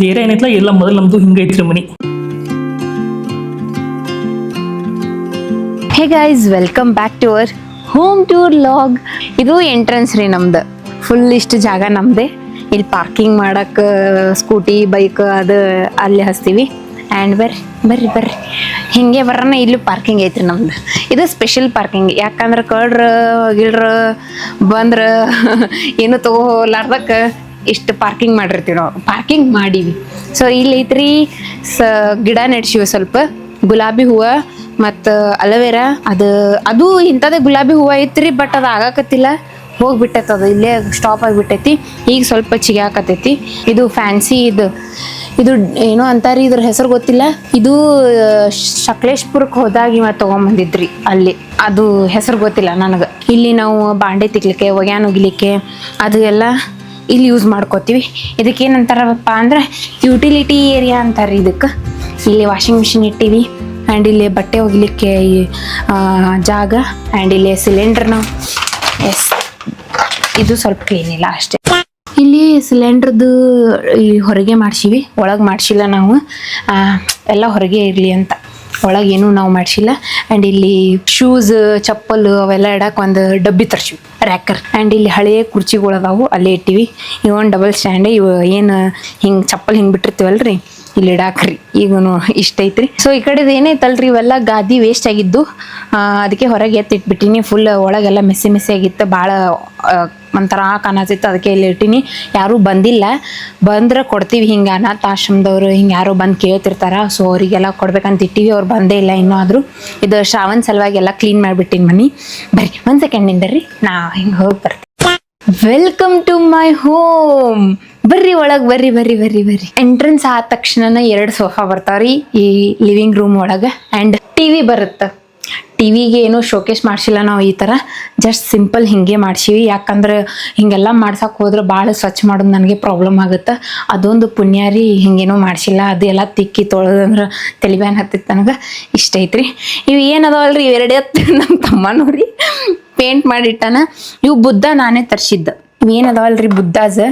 ಬೇರೆ ಏನೈತ್ಲ ಎಲ್ಲ ಮೊದಲು ನಮ್ದು ಹಿಂಗೈತ್ರಿ ಮನಿ. Hey guys, welcome back to our home tour log. ಇದು ಎಂಟ್ರೆನ್ಸ್ ರೀ ನಮ್ದು. ಫುಲ್ ಇಷ್ಟು ಜಾಗ ನಮ್ದೆ. ಇಲ್ಲಿ ಪಾರ್ಕಿಂಗ್ ಮಾಡಕ್ಕೆ ಸ್ಕೂಟಿ ಬೈಕ್ ಅದು ಅಲ್ಲಿ ಹಚ್ತೀವಿ. ಆ್ಯಂಡ್ ಬರ್ರಿ ಹಿಂಗೆ ಬರೋಣ. ಇಲ್ಲೂ ಪಾರ್ಕಿಂಗ್ ಐತ್ರಿ ನಮ್ದು. ಇದು ಸ್ಪೆಷಲ್ ಪಾರ್ಕಿಂಗ್. ಯಾಕಂದ್ರೆ ಗಿಳ್ರ ಬಂದ್ರೆ ಏನು ತಗೋಲಾರ್ದಕ್ಕೆ ಇಷ್ಟು ಪಾರ್ಕಿಂಗ್ ಮಾಡಿರ್ತೀವಿ ನಾವು. ಪಾರ್ಕಿಂಗ್ ಮಾಡೀವಿ. ಸೊ ಇಲ್ಲಿ ಐತ್ರಿ ಗಿಡ ನೆಡ್ಸಿವಿ, ಸ್ವಲ್ಪ ಗುಲಾಬಿ ಹೂವು ಮತ್ತು ಅಲೋವೆರಾ. ಅದು ಇಂಥದ್ದೇ ಗುಲಾಬಿ ಹೂವು ಐತ್ರಿ, ಬಟ್ ಅದು ಆಗಾಕತ್ತಿಲ್ಲ, ಹೋಗ್ಬಿಟ್ಟೈತೆ. ಅದು ಇಲ್ಲೇ ಸ್ಟಾಪ್ ಆಗಿಬಿಟ್ಟೈತಿ. ಈಗ ಸ್ವಲ್ಪ ಚಿಗಾಕತ್ತೈತಿ. ಇದು ಫ್ಯಾನ್ಸಿ ಇದು ಏನೋ ಅಂತಾರಿ, ಇದ್ರ ಹೆಸರು ಗೊತ್ತಿಲ್ಲ. ಇದು ಸಕಲೇಶ್ಪುರಕ್ಕೆ ಹೋದಾಗ ಇವ ತೊಗೊಂಬಂದಿದ್ರಿ ಅಲ್ಲಿ. ಅದು ಹೆಸರು ಗೊತ್ತಿಲ್ಲ ನನಗೆ. ಇಲ್ಲಿ ನಾವು ಬಾಂಡೆ ತಿಕ್ಲಿಕ್ಕೆ, ಒಗ್ಯಾನ ಒಗಿಲಿಕ್ಕೆ ಅದು ಎಲ್ಲ ಇಲ್ಲಿ ಯೂಸ್ ಮಾಡ್ಕೋತೀವಿ. ಇದಕ್ಕೆ ಏನಂತಾರಪ್ಪ ಅಂದ್ರೆ ಯುಟಿಲಿಟಿ ಏರಿಯಾ ಅಂತಾರೆ ಇದಕ್ಕೆ. ಇಲ್ಲಿ ವಾಷಿಂಗ್ ಮಿಷಿನ್ ಇಟ್ಟಿವಿ. ಆ್ಯಂಡ್ ಇಲ್ಲಿ ಬಟ್ಟೆ ಒಗಿಲಿಕ್ಕೆ ಜಾಗ. ಆ್ಯಂಡ್ ಇಲ್ಲಿ ಸಿಲಿಂಡರ್ ನಾವು ಇದು ಸ್ವಲ್ಪ ಕ್ಲೀನ್ ಇಲ್ಲ ಅಷ್ಟೇ. ಇಲ್ಲಿ ಸಿಲಿಂಡ್ರದ್ದು ಈ ಹೊರಗೆ ಮಾಡ್ಸೀವಿ, ಒಳಗೆ ಮಾಡಿಸಿಲ್ಲ ನಾವು. ಎಲ್ಲ ಹೊರಗೆ ಇರಲಿ ಅಂತ ಒಳಗೆ ಏನೂ ನಾವು ಮಾಡಿಸಿಲ್ಲ. ಆ್ಯಂಡ್ ಇಲ್ಲಿ ಶೂಸ್ ಚಪ್ಪಲ್ ಅವೆಲ್ಲ ಇಡಕ್ಕೆ ಒಂದು ಡಬ್ಬಿ ತರ್ಸಿವಿ, ರ್ಯಾಕರ್. ಆ್ಯಂಡ್ ಇಲ್ಲಿ ಹಳೆಯ ಕುರ್ಚಿಗಳು ಅದಾವು, ಅಲ್ಲೇ ಇಟ್ಟಿವಿ. ಇವೊಂದು ಡಬಲ್ ಸ್ಟ್ಯಾಂಡ್. ಏನು ಹಿಂಗೆ ಚಪ್ಪಲ್ ಹಿಂಗೆ ಬಿಟ್ಟಿರ್ತೀವಲ್ರಿ, ಇಲ್ಲಿ ಇಡಾಕ್ರಿ. ಈಗ ಇಷ್ಟ ಐತ್ರಿ. ಸೊ ಈ ಕಡೆದು ಏನೈತಲ್ರಿ, ಇವೆಲ್ಲ ಗಾದಿ ವೇಸ್ಟ್ ಆಗಿದ್ದು, ಅದಕ್ಕೆ ಹೊರಗೆ ಎತ್ತಿಟ್ಬಿಟ್ಟಿನಿ. ಫುಲ್ ಒಳಗೆಲ್ಲ ಮೆಸ್ಸಿ ಆಗಿತ್ತು, ಭಾಳ ಒಂಥರ ಕಾಣತಿತ್ತು. ಅದಕ್ಕೆ ಇಲ್ಲಿ ಇಟ್ಟಿನಿ. ಯಾರೂ ಬಂದಿಲ್ಲ, ಬಂದ್ರೆ ಕೊಡ್ತೀವಿ. ಹಿಂಗೆ ಅನಾಥ ಆಶ್ರಮದವ್ರು ಹಿಂಗೆ ಯಾರೋ ಬಂದು ಕೇಳ್ತಿರ್ತಾರ. ಸೊ ಅವರಿಗೆಲ್ಲ ಕೊಡ್ಬೇಕಂತ ಇಟ್ಟಿವಿ. ಅವ್ರು ಬಂದೇ ಇಲ್ಲ ಇನ್ನೂ. ಆದರೂ ಇದು ಶ್ರಾವಣ ಸಲುವಾಗಿ ಎಲ್ಲ ಕ್ಲೀನ್ ಮಾಡಿಬಿಟ್ಟಿನಿ ಮನಿ. ಬರ್ರಿ ಒಂದು ಸೆಕೆಂಡ್ ನಿಂದರ್ರಿ, ನಾ ಹಿಂಗೆ ಹೋಗಿ ಬರ್ತೀನಿ. Welcome to my home. ಬರ್ರಿ ಒಳಗೆ ಬರ್ರಿ. ಎಂಟ್ರೆನ್ಸ್ ಆದ ತಕ್ಷಣ 2 ಸೋಫಾ ಬರ್ತಾವ್ರಿ ಈ ಲಿವಿಂಗ್ ರೂಮ್ ಒಳಗೆ. ಆ್ಯಂಡ್ ಟಿವಿ ಬರುತ್ತೆ. ಟಿವಿಗೆ ಏನೂ ಶೋಕೇಸ್ ಮಾಡಿಸಿಲ್ಲ ನಾವು. ಈ ಥರ ಜಸ್ಟ್ ಸಿಂಪಲ್ ಹಿಂಗೆ ಮಾಡ್ಸೀವಿ. ಯಾಕಂದ್ರೆ ಹಿಂಗೆಲ್ಲ ಮಾಡ್ಸಕ್ಕೆ ಹೋದ್ರೆ ಭಾಳ ಸ್ವಚ್ಛ ಮಾಡೋದು ನನಗೆ ಪ್ರಾಬ್ಲಮ್ ಆಗುತ್ತೆ. ಅದೊಂದು ಪುಣ್ಯ ರೀ, ಹಿಂಗೇನೂ ಮಾಡಿಸಿಲ್ಲ. ಅದು ಎಲ್ಲ ತಿಕ್ಕಿ ತೊಳೆದಂದ್ರೆ ತಲೆಬ್ಯಾನ್ ಹತ್ತಿತ್ತು ನನಗೆ. ಇಷ್ಟ ಐತ್ರಿ. ಇವು ಏನದಾವಲ್ರಿ, ಇವೆರಡೇ ನಮ್ಮ ತಮ್ಮ ನೋಡಿ ಪೇಂಟ್ ಮಾಡಿಟ್ಟಾನ. ಇವು ಬುದ್ಧ ನಾನೇ ತರಿಸಿದ್ದ. ಇವೇನದಾವಲ್ರಿ ಬುದ್ಧಾಸ್,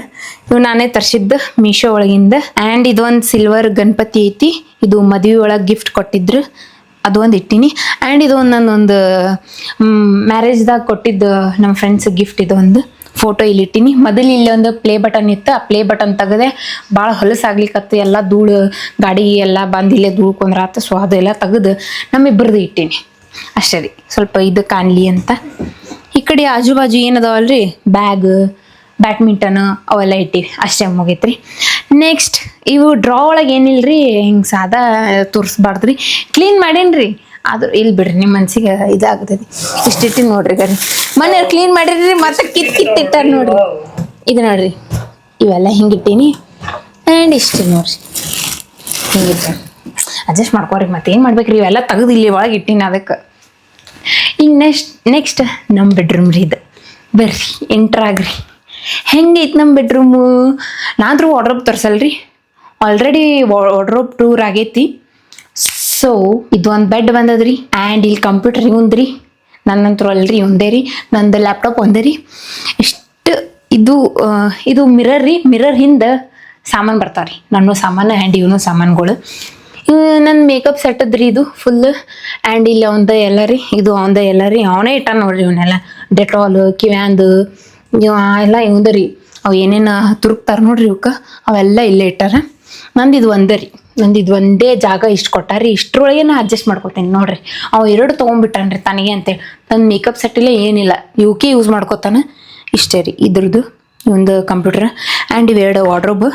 ಇವು ನಾನೇ ತರಿಸಿದ್ದು ಮೀಶೋ ಒಳಗಿಂದ. ಆ್ಯಂಡ್ ಇದೊಂದು ಸಿಲ್ವರ್ ಗಣಪತಿ ಐತಿ. ಇದು ಮದುವೆ ಒಳಗೆ ಗಿಫ್ಟ್ ಕೊಟ್ಟಿದ್ರು, ಅದು ಒಂದು ಇಟ್ಟಿನಿ. ಆ್ಯಂಡ್ ಇದು ನನ್ನೊಂದು ಮ್ಯಾರೇಜ್ದಾಗ ಕೊಟ್ಟಿದ್ದು ನಮ್ಮ ಫ್ರೆಂಡ್ಸ್ ಗಿಫ್ಟ್. ಇದು ಒಂದು ಫೋಟೋ ಇಲ್ಲಿ ಇಟ್ಟಿನಿ. ಮೊದಲು ಇಲ್ಲಿ ಒಂದು ಪ್ಲೇ ಬಟನ್ ಇತ್ತು, ಆ ಪ್ಲೇ ಬಟನ್ ತೆಗೆದೆ ಭಾಳ ಹೊಲಸಾಗ್ಲಿಕ್ಕತ್ತು. ಎಲ್ಲ ಧೂಳು ಗಾಡಿ ಎಲ್ಲ ಬಂದು ಇಲ್ಲೇ ಧೂಳ್ಕೊಂಡ್ರಾತು. ಸೊ ಅದೆಲ್ಲ ತೆಗೆದು ನಮ್ಮಿಬ್ಬರದು ಇಟ್ಟೀನಿ ಅಷ್ಟೇ ರೀ, ಸ್ವಲ್ಪ ಇದು ಕಾಣಲಿ ಅಂತ. ಈ ಕಡೆ ಆಜು ಬಾಜು ಏನದಾವಲ್ರಿ, ಬ್ಯಾಗ್, ಬ್ಯಾಡ್ಮಿಂಟನ್ ಅವೆಲ್ಲ ಇಟ್ಟಿವಿ. ಅಷ್ಟೇ ಮುಗೈತ್ರಿ. ನೆಕ್ಸ್ಟ್ ಇವು ಡ್ರಾ ಒಳಗೆ ಏನಿಲ್ರಿ, ಹಿಂಗೆ ಸಾದಾ ತೋರಿಸ್ಬಾರ್ದ್ರಿ. ಕ್ಲೀನ್ ಮಾಡೇನ್ರಿ, ಆದ್ರೂ ಇಲ್ಲಿ ಬಿಡ್ರಿ, ನಿಮ್ಮ ಮನ್ಸಿಗೆ ಇದಾಗ್ತೈತಿ. ಇಷ್ಟಿಟ್ಟಿನಿ ನೋಡ್ರಿ. ಗರಿ ಮನೆಯವ್ರು ಕ್ಲೀನ್ ಮಾಡಿರಿ, ಮತ್ತೆ ಕಿತ್ತಿಟ್ಟಾರ ನೋಡ್ರಿ. ಇದು ನೋಡ್ರಿ, ಇವೆಲ್ಲ ಹಿಂಗಿಟ್ಟೀನಿ. ಆ್ಯಂಡ್ ಇಷ್ಟು ನೋಡ್ರಿ, ಹಿಂಗಿಟ್ಟು ಅಡ್ಜಸ್ಟ್ ಮಾಡ್ಕೋರಿ. ಮತ್ತೇನು ಮಾಡ್ಬೇಕ್ರಿ, ಇವೆಲ್ಲ ತೆಗೆದು ಇಲ್ಲಿ ಒಳಗೆ ಇಟ್ಟೀನಿ ಅದಕ್ಕೆ. ಈಗ ನೆಕ್ಸ್ಟ್ ನಮ್ಮ ಬೆಡ್ರೂಮ್ ರೀ ಇದು. ಬರ್ರಿ ಎಂಟ್ರಾಗ್ರಿ. ಹೆಂಗೈತೆ ನಮ್ಮ ಬೆಡ್ರೂಮು. ನಾದ್ರೂ ವಾರ್ಡ್ರೋಬ್ ತರ್ಸಲ್ರಿ, ಆಲ್ರೆಡಿ ವಾರ್ಡ್ರೋಬ್ ಟೂರ್ ಆಗೈತಿ. ಸೊ ಇದು ಒಂದು ಬೆಡ್ ಬಂದದ್ರಿ. ಆ್ಯಂಡ್ ಇಲ್ಲಿ ಕಂಪ್ಯೂಟರ್ ಇವಂದ್ರಿ, ನನ್ನಂತರೂ ಅಲ್ರಿ ಒಂದೇ ರೀ. ನಂದು ಲ್ಯಾಪ್ಟಾಪ್ ಒಂದೇ ರೀ. ಇಷ್ಟು ಇದು ಮಿರರ್ ರೀ. ಮಿರರ್ ಹಿಂದೆ ಸಾಮಾನು ಬರ್ತಾವ್ರಿ, ನನ್ನ ಸಾಮಾನು ಆ್ಯಂಡ್ ಇವನು ಸಾಮಾನುಗಳು. ನನ್ನ ಮೇಕಪ್ ಸೆಟ್ಟದ್ರಿ ಇದು ಫುಲ್. ಆ್ಯಂಡ್ ಇಲ್ಲಿ ಅವಂದ ಎಲ್ಲ ರೀ, ಇದು ಅವಂದ ಎಲ್ಲ ರೀ. ಅವನೇ ಇಟ್ಟ ನೋಡ್ರಿ ಇವನ್ನೆಲ್ಲ. ಡೆಟಾಲ್, ಕಿವ್ಯಾಂದು ಎಲ್ಲ ಇವಂದ ರೀ. ಅವು ಏನೇನು ತುರುಕ್ತಾರೆ ನೋಡ್ರಿ ಇವಕ್ಕೆ, ಅವೆಲ್ಲ ಇಲ್ಲೇ ಇಟ್ಟಾರ. ನಂದು ಇದು ಒಂದೇ ಜಾಗ ಇಷ್ಟು ಕೊಟ್ಟಾರಿ. ಇಷ್ಟರೊಳಗೆ ನಾ ಅಡ್ಜಸ್ಟ್ ಮಾಡ್ಕೊತೀನಿ ನೋಡ್ರಿ. ಅವು 2 ತೊಗೊಂಡ್ಬಿಟ್ಟಾನ್ರಿ ತನಗೆ ಅಂತೇಳಿ. ನನ್ನ ಮೇಕಪ್ ಸೆಟ್ಟಿಲ್ಲ ಏನಿಲ್ಲ, ಇವಕ್ಕೆ ಯೂಸ್ ಮಾಡ್ಕೊತಾನೆ. ಇಷ್ಟೇ ರೀ ಇದ್ರದ್ದು ಒಂದು ಕಂಪ್ಯೂಟರ್. ಆ್ಯಂಡ್ ಇವೆರಡು ವಾರ್ಡ್ರೋಬ್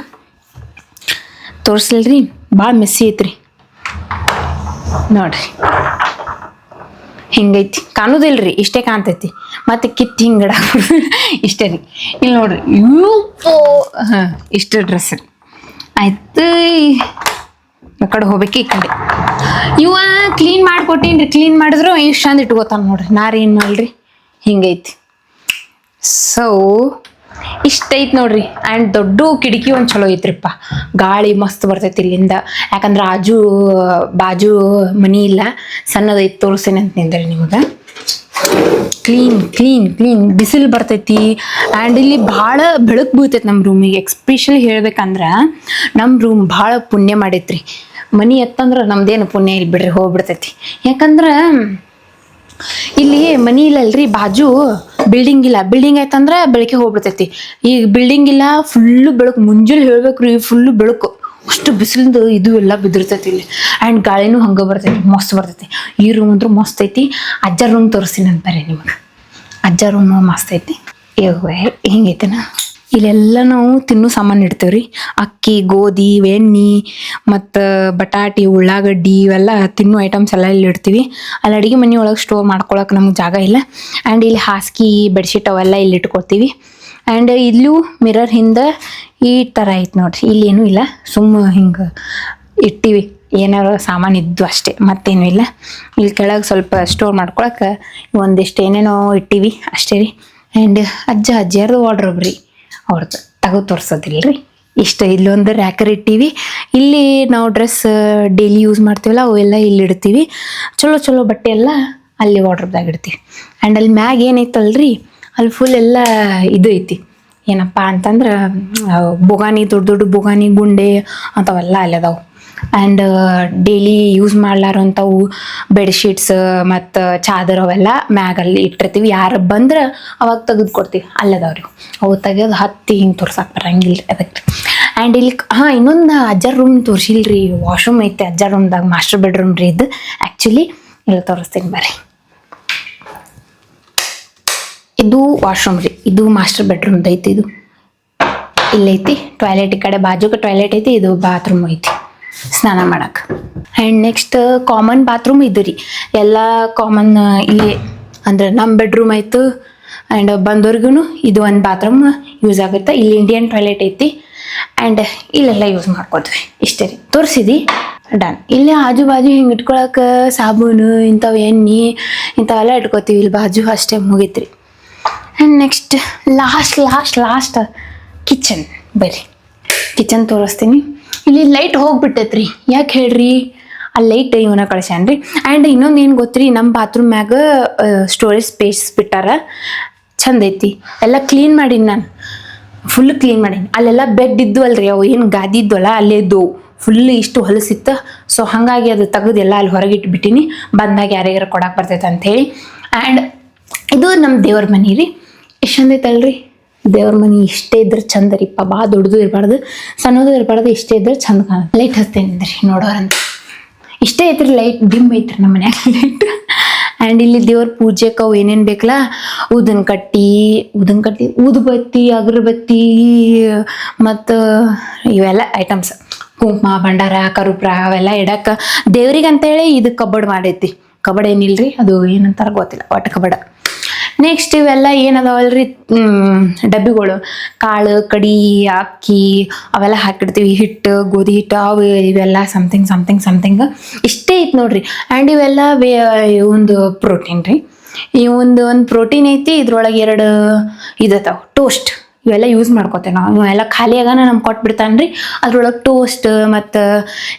ತೋರಿಸ್ಲಿಲ್ರಿ, ಭಾಳ ಮೆಸ್ಸಿ ಐತ್ರಿ ನೋಡ್ರಿ. ಹಿಂಗೈತಿ, ಕಾಣೋದಿಲ್ರಿ, ಇಷ್ಟೇ ಕಾಣ್ತೈತಿ. ಮತ್ತೆ ಕಿತ್ತು ಹಿಂಗೆ ಇಡಾಕ್ಬಿಡ್ರಿ. ಇಷ್ಟೇ ರೀ. ಇಲ್ಲಿ ನೋಡ್ರಿ, ಇಷ್ಟು ಡ್ರೆಸ್ ರೀ. ಆಯ್ತು, ಆ ಕಡೆ ಹೋಗ್ಬೇಕು. ಈ ಕಡೆ ಇವ ಕ್ಲೀನ್ ಮಾಡಿಕೊಟ್ಟೀನಿ ರೀ. ಕ್ಲೀನ್ ಮಾಡಿದ್ರು ಇಷ್ಟು ಚಂದ ಇಟ್ಕೋತಾನೆ ನೋಡ್ರಿ. ನಾರು ಏನು ಮಾಡಲ್ರಿ, ಹಿಂಗೈತಿ. ಸೊ ಇಷ್ಟೈತೆ ನೋಡ್ರಿ. ಆ್ಯಂಡ್ ದೊಡ್ಡ ಕಿಟಕಿ ಒಂದು ಚಲೋ ಐತ್ರಿಪ್ಪ, ಗಾಳಿ ಮಸ್ತ್ ಬರ್ತೈತಿ ಇಲ್ಲಿಂದ. ಯಾಕಂದ್ರೆ ಬಾಜು ಮನಿ ಇಲ್ಲ, ಸಣ್ಣದೈತೆ. ತೋರಿಸ್ತೀನಿ ಅಂತ ನಿಂದ್ರಿ ನಿಮ್ಗೆ. ಕ್ಲೀನ್ ಕ್ಲೀನ್ ಕ್ಲೀನ್ ಬಿಸಿಲು ಬರ್ತೈತಿ. ಆ್ಯಂಡ್ ಇಲ್ಲಿ ಭಾಳ ಬೆಳಕು ಬೀಳ್ತೈತಿ ನಮ್ಮ ರೂಮಿಗೆ. ಎಕ್ಸ್ಪೆಷಲಿ ಹೇಳ್ಬೇಕಂದ್ರೆ ನಮ್ಮ ರೂಮ್ ಭಾಳ ಪುಣ್ಯ ಮಾಡೈತ್ರಿ. ಮನೆ ಎತ್ತಂದ್ರೆ ನಮ್ದೇನು ಪುಣ್ಯ ಇಲ್ಲಿ ಬಿಡ್ರಿ, ಹೋಗ್ಬಿಡ್ತೈತಿ. ಯಾಕಂದ್ರೆ ಇಲ್ಲಿ ಮನಿ ಇಲ್ಲಲ್ರಿ, ಬಾಜು ಬಿಲ್ಡಿಂಗ್ ಇಲ್ಲ. ಬಿಲ್ಡಿಂಗ್ ಆಯ್ತಂದ್ರೆ ಬೆಳಗ್ಗೆ ಹೋಗ್ಬಿಡ್ತೈತಿ. ಈಗ ಬಿಲ್ಡಿಂಗ್ ಇಲ್ಲ, ಫುಲ್ಲು ಬೆಳಕು. ಮುಂಜಾನೆ ಹೇಳ್ಬೇಕ್ರಿ, ಫುಲ್ಲು ಬೆಳಕು. ಅಷ್ಟು ಬಿಸಿಲಿಂದು ಇದು ಎಲ್ಲ ಬಿದ್ದಿರ್ತೈತಿ ಇಲ್ಲಿ. ಆ್ಯಂಡ್ ಗಾಳಿನೂ ಹಂಗೆ ಬರ್ತೈತಿ, ಮಸ್ತ್ ಬರ್ತೈತಿ. ಈ ರೂಮ್ ಅಂದ್ರೂ ಮಸ್ತ್ ಐತಿ. ಅಜ್ಜ ರೂಮ್ ತೋರಿಸ್ತೀನಿ ಅಂತ ಬರ್ರಿ ನಿಮಗೆ. ಅಜ್ಜ ರೂಮ್ ಮಸ್ತ್ ಐತಿ. ಹಿಂಗೈತೆನ. ಇಲ್ಲೆಲ್ಲ ನಾವು ತಿನ್ನೋ ಸಾಮಾನು ಇಡ್ತೇವೆ ರೀ. ಅಕ್ಕಿ, ಗೋಧಿ, ಎಣ್ಣೆ ಮತ್ತು ಬಟಾಟಿ, ಉಳ್ಳಾಗಡ್ಡಿ ಇವೆಲ್ಲ ತಿನ್ನೋ ಐಟಮ್ಸ್ ಎಲ್ಲ ಇಲ್ಲಿ ಇಡ್ತೀವಿ. ಅಲ್ಲಿ ಅಡುಗೆ ಮನೆ ಒಳಗೆ ಸ್ಟೋರ್ ಮಾಡ್ಕೊಳಕ್ಕೆ ನಮ್ಗೆ ಜಾಗ ಇಲ್ಲ. ಆ್ಯಂಡ್ ಇಲ್ಲಿ ಹಾಸಿಗೆ, ಬೆಡ್ಶೀಟ್ ಅವೆಲ್ಲ ಇಲ್ಲಿ ಇಟ್ಕೊಳ್ತೀವಿ. ಆ್ಯಂಡ್ ಇಲ್ಲೂ ಮಿರರ್ ಹಿಂದೆ ಈ ಥರ ಐತೆ ನೋಡ್ರಿ. ಇಲ್ಲೇನೂ ಇಲ್ಲ, ಹಿಂಗೆ ಇಟ್ಟಿವಿ. ಏನಾರು ಸಾಮಾನು ಇದ್ದು ಅಷ್ಟೇ, ಮತ್ತೇನೂ ಇಲ್ಲ. ಇಲ್ಲಿ ಕೆಳಗೆ ಸ್ವಲ್ಪ ಸ್ಟೋರ್ ಮಾಡ್ಕೊಳಕ್ಕೆ ಒಂದಿಷ್ಟು ಏನೇನೋ ಇಟ್ಟಿವಿ ಅಷ್ಟೇ ರೀ. ಆ್ಯಂಡ್ ಅಜ್ಜಿಯರ್ದು ವಾರ್ಡ್ರೋಬ್ ರೀ, ಅವ್ರದ್ದು ತೆಗೆದು ತೋರಿಸೋದಿಲ್ಲ ರೀ. ಇಷ್ಟು ಇಲ್ಲೊಂದು ರ್ಯಾಕರ್ ಇಟ್ಟಿವಿ. ಇಲ್ಲಿ ನಾವು ಡ್ರೆಸ್ ಡೈಲಿ ಯೂಸ್ ಮಾಡ್ತೀವಲ್ಲ ಅವೆಲ್ಲ ಇಲ್ಲಿ ಇಡ್ತೀವಿ. ಚಲೋ ಬಟ್ಟೆ ಎಲ್ಲ ಅಲ್ಲಿ ವಾರ್ಡ್ರೋಬ್ದಾಗ ಇಡ್ತೀವಿ. ಆ್ಯಂಡ್ ಅಲ್ಲಿ ಮ್ಯಾಗ ಏನೈತಲ್ರಿ, ಅಲ್ಲಿ ಫುಲ್ ಎಲ್ಲ ಇದು ಐತಿ. ಏನಪ್ಪ ಅಂತಂದ್ರೆ ಬೊಗಾನಿ, ದೊಡ್ಡ ದೊಡ್ಡ ಬೊಗಾನಿ, ಗುಂಡೆ ಅಂಥವೆಲ್ಲ ಅಲ್ಲಿ ಅದಾವೆ. ಆ್ಯಂಡ್ ಡೈಲಿ ಯೂಸ್ ಮಾಡ್ಲಾರಂಥವು ಬೆಡ್ಶೀಟ್ಸ್ ಮತ್ತು ಚಾದರ್ ಅವೆಲ್ಲ ಮ್ಯಾಗಲ್ಲಿ ಇಟ್ಟಿರ್ತೀವಿ. ಯಾರು ಬಂದ್ರೆ ಅವಾಗ ತೆಗೆದು ಕೊಡ್ತೀವಿ. ಅಲ್ಲದವ್ರಿ ಅವು ತೆಗೆದು ಹತ್ತಿ ಹಿಂಗೆ ತೋರ್ಸಕ್ಕೆ ಬರಂಗಿಲ್ಲ ಅದಕ್ಕೆ. ಆ್ಯಂಡ್ ಇಲ್ಲಿ ಇನ್ನೊಂದು ಅಜ್ಜರ ರೂಮ್ ತೋರಿಸಿಲ್ರಿ, ವಾಶ್ರೂಮ್ ಐತೆ ಅಜ್ಜರ ರೂಮ್ದಾಗ. ಮಾಸ್ಟರ್ ಬೆಡ್ರೂಮ್ ರೀ ಇದು. ಆ್ಯಕ್ಚುಲಿ ಇಲ್ಲಿ ತೋರಿಸ್ತೀನಿ ಬರ್ರಿ. ಇದು ವಾಶ್ರೂಮ್ ರೀ, ಇದು ಮಾಸ್ಟರ್ ಬೆಡ್ರೂಮ್ದು ಐತಿ. ಇದು ಇಲ್ಲೈತಿ ಟಾಯ್ಲೆಟ್. ಈ ಕಡೆ ಬಾಜುಗೆ ಟಾಯ್ಲೆಟ್ ಐತಿ, ಇದು ಬಾತ್ರೂಮ್ ಐತಿ ಸ್ನಾನ ಮಾಡಕ್ಕೆ. ಆ್ಯಂಡ್ ನೆಕ್ಸ್ಟ್ ಕಾಮನ್ ಬಾತ್ರೂಮ್ ಇದು ರೀ. ಎಲ್ಲ ಕಾಮನ್ ಇಲ್ಲಿ ಅಂದ್ರೆ ನಮ್ಮ ಬೆಡ್ರೂಮ್ ಆಯಿತು. ಆ್ಯಂಡ್ ಬಂದವ್ರಿಗೂ ಇದು ಒಂದು ಬಾತ್ರೂಮ್ ಯೂಸ್ ಆಗುತ್ತೆ. ಇಲ್ಲಿ ಇಂಡಿಯನ್ ಟಾಯ್ಲೆಟ್ ಐತಿ. ಆ್ಯಂಡ್ ಇಲ್ಲೆಲ್ಲ ಯೂಸ್ ಮಾಡ್ಕೊತೀವಿ. ಇಷ್ಟೇ ರೀ, ತೋರಿಸಿದಿ ಡನ್. ಇಲ್ಲಿ ಆಜು ಬಾಜು ಹಿಂಗೆ ಇಟ್ಕೊಳಕ್ಕೆ ಸಾಬೂನು, ಇಂಥವು ಎಣ್ಣೆ ಇಂಥವೆಲ್ಲ ಇಟ್ಕೊತೀವಿ ಇಲ್ಲಿ ಬಾಜು. ಅಷ್ಟೇ ಮುಗೀತ್ರಿ. And next last kitchen. ಬರ್ರಿ ಕಿಚನ್ ತೋರಿಸ್ತೀನಿ. ಇಲ್ಲಿ ಲೈಟ್ ಹೋಗ್ಬಿಟ್ಟೈತ್ರಿ. ಯಾಕೆ ಹೇಳ್ರಿ, ಆ ಲೈಟ್ ಇವನ್ನ ಕಳ್ಸ್ಯಾನ್ರಿ. ಆ್ಯಂಡ್ ಇನ್ನೊಂದು ಏನು ಗೊತ್ತ್ರಿ, ನಮ್ಮ ಬಾತ್ರೂಮ್ ಮ್ಯಾಗ ಸ್ಟೋರೇಜ್ ಸ್ಪೇಸ್ ಬಿಟ್ಟಾರ. ಚಂದ ಐತಿ. ಎಲ್ಲ ಕ್ಲೀನ್ ಮಾಡೀನಿ ನಾನು, ಫುಲ್ ಕ್ಲೀನ್ ಮಾಡೀನಿ. ಅಲ್ಲೆಲ್ಲ ಬೆಡ್ ಇದ್ದು ಅಲ್ರಿ, ಅವು ಏನು ಗಾದಿ ಇದ್ವಲ್ಲ ಅಲ್ಲೇ ಇದ್ದವು. ಫುಲ್ ಇಷ್ಟು ಹೊಲಸಿತ್ತು. ಸೊ ಹಾಗಾಗಿ ಅದು ತೆಗೆದು ಎಲ್ಲ ಅಲ್ಲಿ ಹೊರಗೆ ಇಟ್ಬಿಟ್ಟಿನಿ. ಬಂದಾಗ ಯಾರ್ಯಾರು ಕೊಡಕ್ಕೆ ಬರ್ತೈತೆ ಅಂಥೇಳಿ. ಆ್ಯಂಡ್ ಇದು ನಮ್ಮ ದೇವ್ರ ಮನೆ ರೀ. ಎಷ್ಟು ಚಂದ ಐತಲ್ರಿ ದೇವ್ರ ಮನೆ. ಇಷ್ಟೇ ಇದ್ರೆ ಚಂದ ರೀಪ್ಪ. ಭಾಳ ದೊಡ್ಡದು ಇರಬಾರ್ದು, ಸಣ್ಣದು ಇರಬಾರ್ದು. ಇಷ್ಟೇ ಇದ್ರೆ ಚಂದ ಕಾಣುತ್ತೆ. ಲೈಟ್ ಹಚ್ತೇನೆ ರೀ ನೋಡೋರಂತ. ಇಷ್ಟೇ ಐತ್ರಿ ಲೈಟ್. ಡಿಮ್ ಐತ್ರಿ ನಮ್ಮ ಮನ್ಯಾಗ ಲೈಟ್. ಆ್ಯಂಡ್ ಇಲ್ಲಿ ದೇವ್ರ ಪೂಜೆಗೆ ಅವು ಏನೇನು ಬೇಕಲ್ಲ, ಊದಿನ ಕಟ್ಟಿ, ಊದುಬತ್ತಿ, ಅಗರಬತ್ತಿ ಮತ್ತು ಇವೆಲ್ಲ ಐಟಮ್ಸ್, ಕುಂಕುಮ, ಭಂಡಾರ, ಕರುಪ್ರ ಅವೆಲ್ಲ ಇಡಕ್ಕೆ ದೇವ್ರಿಗೆ ಅಂತೇಳಿ ಇದು ಕಬಡ್ ಮಾಡೈತಿ. ಕಬಡ್ ಏನಿಲ್ರಿ, ಅದು ಏನಂತಾರೆ ಗೊತ್ತಿಲ್ಲ, ಒಟ್ಟು ಕಬಡ. ನೆಕ್ಸ್ಟ್ ಇವೆಲ್ಲ ಏನದಾವಲ್ರಿ ಡಬ್ಬಿಗಳು, ಕಾಳು ಕಡಿ, ಅಕ್ಕಿ ಅವೆಲ್ಲ ಹಾಕಿಡ್ತೀವಿ. ಹಿಟ್ಟು, ಗೋಧಿ ಹಿಟ್ಟು, ಅವು ಇವೆಲ್ಲ ಸಮಥಿಂಗ್ ಇಷ್ಟೇ ಐತಿ ನೋಡ್ರಿ. ಆ್ಯಂಡ್ ಇವೆಲ್ಲ ಒಂದು ಪ್ರೋಟೀನ್ ರೀ. ಈ ಒಂದು ಪ್ರೋಟೀನ್ ಐತಿ. ಇದ್ರೊಳಗೆ 2 ಇದತಾವ ಟೋಸ್ಟ್. ಇವೆಲ್ಲ ಯೂಸ್ ಮಾಡ್ಕೋತೇವೆ ನಾವು. ಇವೆಲ್ಲ ಖಾಲಿ ಆಗಾನ ನಮ್ಗೆ ಕೊಟ್ಬಿಡ್ತಾನೆ ರೀ. ಅದ್ರೊಳಗೆ ಟೋಸ್ಟ್ ಮತ್ತು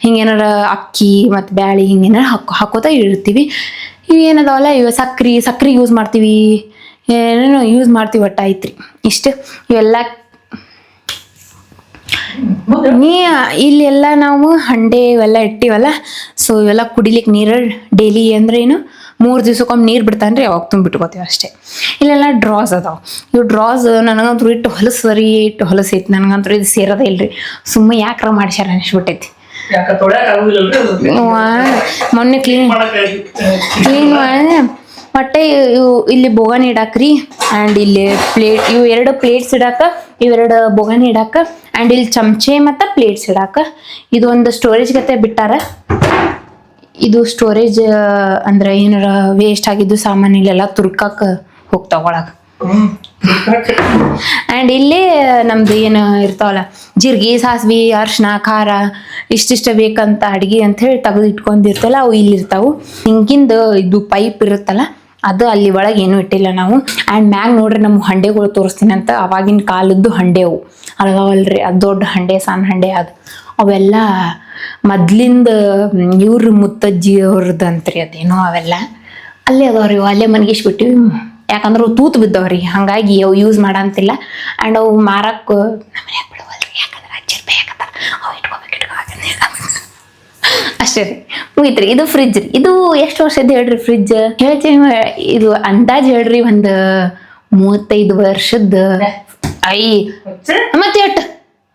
ಹಿಂಗೇನಾರ ಅಕ್ಕಿ ಮತ್ತು ಬ್ಯಾಳಿ ಹಿಂಗೇನಾರ ಹಾಕೋತಾ ಇರ್ತೀವಿ. ಇವು ಏನದಾವಲ್ಲ, ಇವು ಸಕ್ರೆ ಯೂಸ್ ಮಾಡ್ತೀವಿ. ಏನೇನೋ ಯೂಸ್ ಮಾಡ್ತೀವಿ. ಒಟ್ಟು ಐತ್ರಿ ಇಷ್ಟು. ಇವೆಲ್ಲ ಇಲ್ಲೆಲ್ಲ ನಾವು ಹಂಡೆ ಇವೆಲ್ಲ ಇಟ್ಟಿವಲ್ಲ. ಸೊ ಇವೆಲ್ಲ ಕುಡಿಲಿಕ್ಕೆ ನೀರು ಡೈಲಿ ಅಂದ್ರೆ ಏನು 3 ದಿವ್ಸಕ್ಕೊಮ್ಮೆ ನೀರು ಬಿಡ್ತಾನೆ ರೀ, ಅವಾಗ ತುಂಬಿಟ್ಕೋತೀವಿ ಅಷ್ಟೇ. ಇಲ್ಲೆಲ್ಲ ಡ್ರಾಸ್ ಅದಾವೆ. ಇವು ಡ್ರಾಸ್ ನನಗಂತೂ ಇಟ್ಟು ಹೊಲಸೈತಿ. ನನಗಂತೂ ಇದು ಸೇರೋದೇ ಇಲ್ರಿ. ಸುಮ್ಮನೆ ಯಾಕ್ರ ಮಾಡ್ಸ್ಯಾರ ಅನಿಸ್ಬಿಟ್ಟೈತಿ. ಮೊನ್ನೆ ಕ್ಲೀನ್ ಮಾಡಿ ಮತ್ತೆ ಇಲ್ಲಿ ಬೋಗಾನಿ ಇಡಾಕ್ರಿ. ಆ್ಯಂಡ್ ಇಲ್ಲಿ ಪ್ಲೇಟ್, ಇವು 2 ಪ್ಲೇಟ್ಸ್ ಇಡಾಕ, ಇವೆರಡು ಬೋಗಾನಿ ಇಡಾಕ. ಆ್ಯಂಡ್ ಇಲ್ಲಿ ಚಮಚೆ ಮತ್ತು ಪ್ಲೇಟ್ಸ್ ಇಡಾಕ. ಇದು ಒಂದು ಸ್ಟೋರೇಜ್ ಗತೆ ಬಿಟ್ಟಾರ. ಇದು ಸ್ಟೋರೇಜ್ ಅಂದ್ರೆ ಏನಾರ ವೇಸ್ಟ್ ಆಗಿದ್ದು ಸಾಮಾನು ಇಲ್ಲೆಲ್ಲ ತುರ್ಕಕ್ಕೆ ಹೋಗ್ತಾವ ಒಳಗೆ. ಆ್ಯಂಡ್ ಇಲ್ಲಿ ನಮ್ದು ಏನು ಇರ್ತಾವಲ್ಲ, ಜೀರಿಗೆ, ಸಾಸಿವೆ, ಅರ್ಶಿನ, ಖಾರ ಇಷ್ಟಿಷ್ಟ ಬೇಕಂತ ಅಡುಗೆ ಅಂಥೇಳಿ ತೆಗೆದು ಇಟ್ಕೊಂಡಿರ್ತಲ್ಲ, ಅವು ಇಲ್ಲಿರ್ತಾವೆ. ಹಿಂಗಿಂದು ಇದು ಪೈಪ್ ಇರುತ್ತಲ್ಲ, ಅದು ಅಲ್ಲಿ ಒಳಗೆ ಏನೂ ಇಟ್ಟಿಲ್ಲ ನಾವು. ಆ್ಯಂಡ್ ಮ್ಯಾಗ ನೋಡ್ರಿ ನಮ್ಮ ಹಂಡೆಗಳು ತೋರಿಸ್ತೀನಿ ಅಂತ. ಅವಾಗಿನ ಕಾಲದ್ದು ಹಂಡೆ ಅವು ಅದಾವಲ್ರಿ. ಅದು ದೊಡ್ಡ ಹಂಡೆ, ಸಣ್ಣ ಹಂಡೆ, ಅವೆಲ್ಲ ಮೊದ್ಲಿಂದ ಇವ್ರ ಮುತ್ತಜ್ಜಿ ಅವ್ರದ್ದು ಅಂತ್ರಿ ಅದೇನೋ. ಅವೆಲ್ಲ ಅಲ್ಲೇ ಅದಾವ್ರಿ ಅಲ್ಲೇ ಮನ್ಗಿಸ್ಬಿಟ್ಟಿವಿ. ಯಾಕಂದ್ರೆ ಅವು ತೂತು ಬಿದ್ದವ್ರಿ, ಹಂಗಾಗಿ ಅವು ಯೂಸ್ ಮಾಡಂತಿಲ್ಲ. ಆ್ಯಂಡ್ ಅವು ಮಾರಕ್ಕೆ ನಮ್ಮ ಮನ್ಯಾಗ ಬಿಡವಲ್ರಿ, ಯಾಕಂದ್ರೆ 10 ರೂಪಾಯಿ ಹಾಕತ್ತಾರ. ಅವು ಇಟ್ಕೋಬೇಕು ಅಷ್ಟೇ ರೀ, ಮುಗಿತ್ರಿ. ಇದು ಫ್ರಿಜ್ ರೀ. ಇದು ಎಷ್ಟು ವರ್ಷದ ಹೇಳ್ರಿ ಫ್ರಿಜ್? ಹೇಳ್ತೀನಿ, ಇದು ಅಂದಾಜ್ ಹೇಳ್ರಿ, ಒಂದು 35 ವರ್ಷದ. ಮತ್ತೆ ಎಷ್ಟು?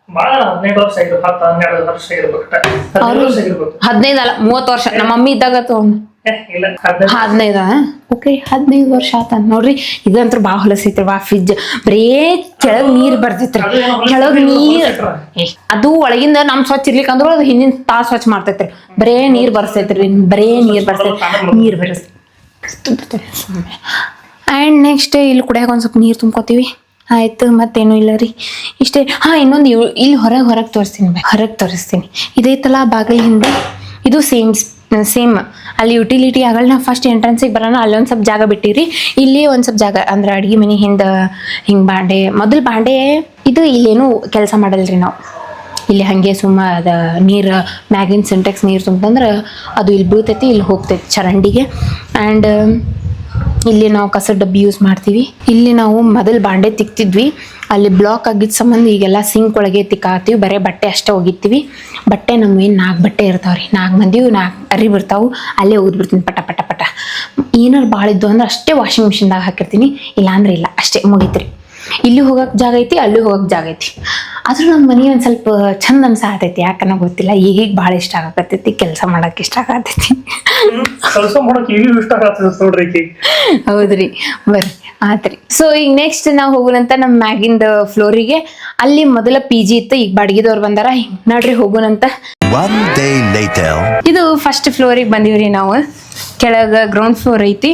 15 ಅಲ್ಲ 30 ವರ್ಷ. ನಮ್ಮ ಮಮ್ಮಿ ಇದ್ದಾಗ ತಗೊಂಡು 15. ಓಕೆ 15 ವರ್ಷ ಆತ ನೋಡ್ರಿ. ಇದಂತ್ರ ಭಾಳ ಹೊಲಸೈತ್ರಿ ಬಾ ಫ್ರಿಜ್. ಬರೇ ಕೆಳಗ್ ನೀರ್ ಬರ್ತೈತ್ರಿ, ಕೆಳಗ್ ನೀರ್. ಅದು ಒಳಗಿಂದ ನಮ್ ಸ್ವಚ್ಛ ಇರ್ಲಿಕ್ಕೆ ಅಂದ್ರು ಅದು ಹಿಂದಿನ ತಾಸ್ ಸ್ವಚ್ಛ ಮಾಡ್ತೈತ್ರಿ. ಬರೇ ನೀರ್ ಬರ್ಸ್ತೈತ್ರಿ, ಬರೇ ನೀರ್ ಬರ್ತೈತಿ. ಆ್ಯಂಡ್ ನೆಕ್ಸ್ಟ್ ಇಲ್ಲಿ ಕುಡಿಯಾಕ ಒಂದ್ ಸ್ವಲ್ಪ ನೀರ್ ತುಂಬ್ಕೋತೀವಿ. ಆಯ್ತು, ಮತ್ತೇನು ಇಲ್ಲ ರೀ, ಇಷ್ಟೇ. ಇನ್ನೊಂದು ಇಲ್ಲಿ ಹೊರಗೆ ತೋರಿಸ್ತೀನಿ. ಇದೈತಲ್ಲ ಬಾಗಿಲ ಹಿಂದೆ, ಇದು ಸೇಮ್ ಅಲ್ಲಿ ಯುಟಿಲಿಟಿ ಆಗಲ್ಲ. ನಾವು ಫಸ್ಟ್ ಎಂಟ್ರೆನ್ಸಿಗೆ ಬರೋಣ, ಅಲ್ಲಿ ಒಂದು ಸ್ವಲ್ಪ ಜಾಗ ಬಿಟ್ಟಿರಿ. ಇಲ್ಲಿ ಒಂದು ಸ್ವಲ್ಪ ಜಾಗ ಅಂದ್ರೆ ಅಡುಗೆ ಮನೆ ಹಿಂದೆ ಹಿಂಗೆ ಮೊದಲು ಬಾಂಡೆ ಇದು. ಇಲ್ಲೇನು ಕೆಲಸ ಮಾಡಲ್ರಿ ನಾವು. ಇಲ್ಲಿ ಹಾಗೆ ಸುಮ್ಮ ಅದು ನೀರು ಮ್ಯಾಗಿನ ಸಿಂಟೆಕ್ಸ್ ನೀರು ತುಂಬಂದ್ರೆ ಅದು ಇಲ್ಲಿ ಬೀಳ್ತೈತಿ, ಇಲ್ಲಿ ಹೋಗ್ತೈತಿ ಚರಂಡಿಗೆ. ಆ್ಯಂಡ್ ಇಲ್ಲಿ ನಾವು ಕಸದ ಡಬ್ಬಿ ಯೂಸ್ ಮಾಡ್ತೀವಿ. ಇಲ್ಲಿ ನಾವು ಮೊದಲು ಬಾಂಡೆ ತಿಕ್ತಿದ್ವಿ, ಅಲ್ಲಿ ಬ್ಲಾಕ್ ಆಗಿದ್ದ ಸಂಬಂಧ ಈಗೆಲ್ಲ ಸಿಂಕ್ ಒಳಗೆ ತಿಕ್ಕಾತೀವಿ. ಬರೀ ಬಟ್ಟೆ ಅಷ್ಟೇ ಒಗಿತೀವಿ. ಬಟ್ಟೆ ನಮ್ಮ ಏನು 4 ಬಟ್ಟೆ ಇರ್ತಾವ್ರಿ, 4 ಮಂದಿವು 4 ಅರಿ ಬರ್ತಾವೆ. ಅಲ್ಲೇ ಓದ್ಬಿಡ್ತೀನಿ ಪಟ ಪಟ ಪಟ. ಏನಾರು ಭಾಳ ಇದ್ದು ಅಂದ್ರೆ ಅಷ್ಟೇ ವಾಷಿಂಗ್ ಮಿಷಿನ್ದಾಗ ಹಾಕಿರ್ತೀನಿ, ಇಲ್ಲಾಂದ್ರೆ ಇಲ್ಲ, ಅಷ್ಟೇ ಮುಗೀತ್ರಿ. ಇಲ್ಲಿ ಹೋಗಕ್ಕೆ ಜಾಗ ಐತಿ, ಅಲ್ಲಿ ಹೋಗಕ್ಕೆ ಜಾಗ ಐತಿ. ಆದ್ರೂ ನಮ್ಮ ಮನೆ ಒಂದು ಸ್ವಲ್ಪ ಚಂದ ಅನ್ಸಾತೈತಿ, ಯಾಕನ್ನ ಗೊತ್ತಿಲ್ಲ. ಈಗೀಗ ಭಾಳ ಇಷ್ಟ ಆಗತ್ತೈತಿ, ಕೆಲಸ ಮಾಡಕ್ಕೆ ಇಷ್ಟ ಆಗತೈತಿ. ಹೌದ್ರಿ, ಬರ್ರಿ ಆತ್ರಿ. ಸೊ ಈಗ ನೆಕ್ಸ್ಟ್ ನಾವು ಹೋಗೋಣಂತ ನಮ್ಮ ಮ್ಯಾಗಿಂದ ಫ್ಲೋರಿಗೆ. ಅಲ್ಲಿ ಮೊದಲ PG ಇತ್ತು, ಈಗ ಬಾಡಿಗೆದವ್ರು ಬಂದಾರ. ನೋಡ್ರಿ ಹೋಗೋಣಂತ. ಇದು ಫಸ್ಟ್ ಫ್ಲೋರಿಗೆ ಬಂದಿವ್ರಿ ನಾವು. ಕೆಳಗ ಗ್ರೌಂಡ್ ಫ್ಲೋರ್ ಐತಿ.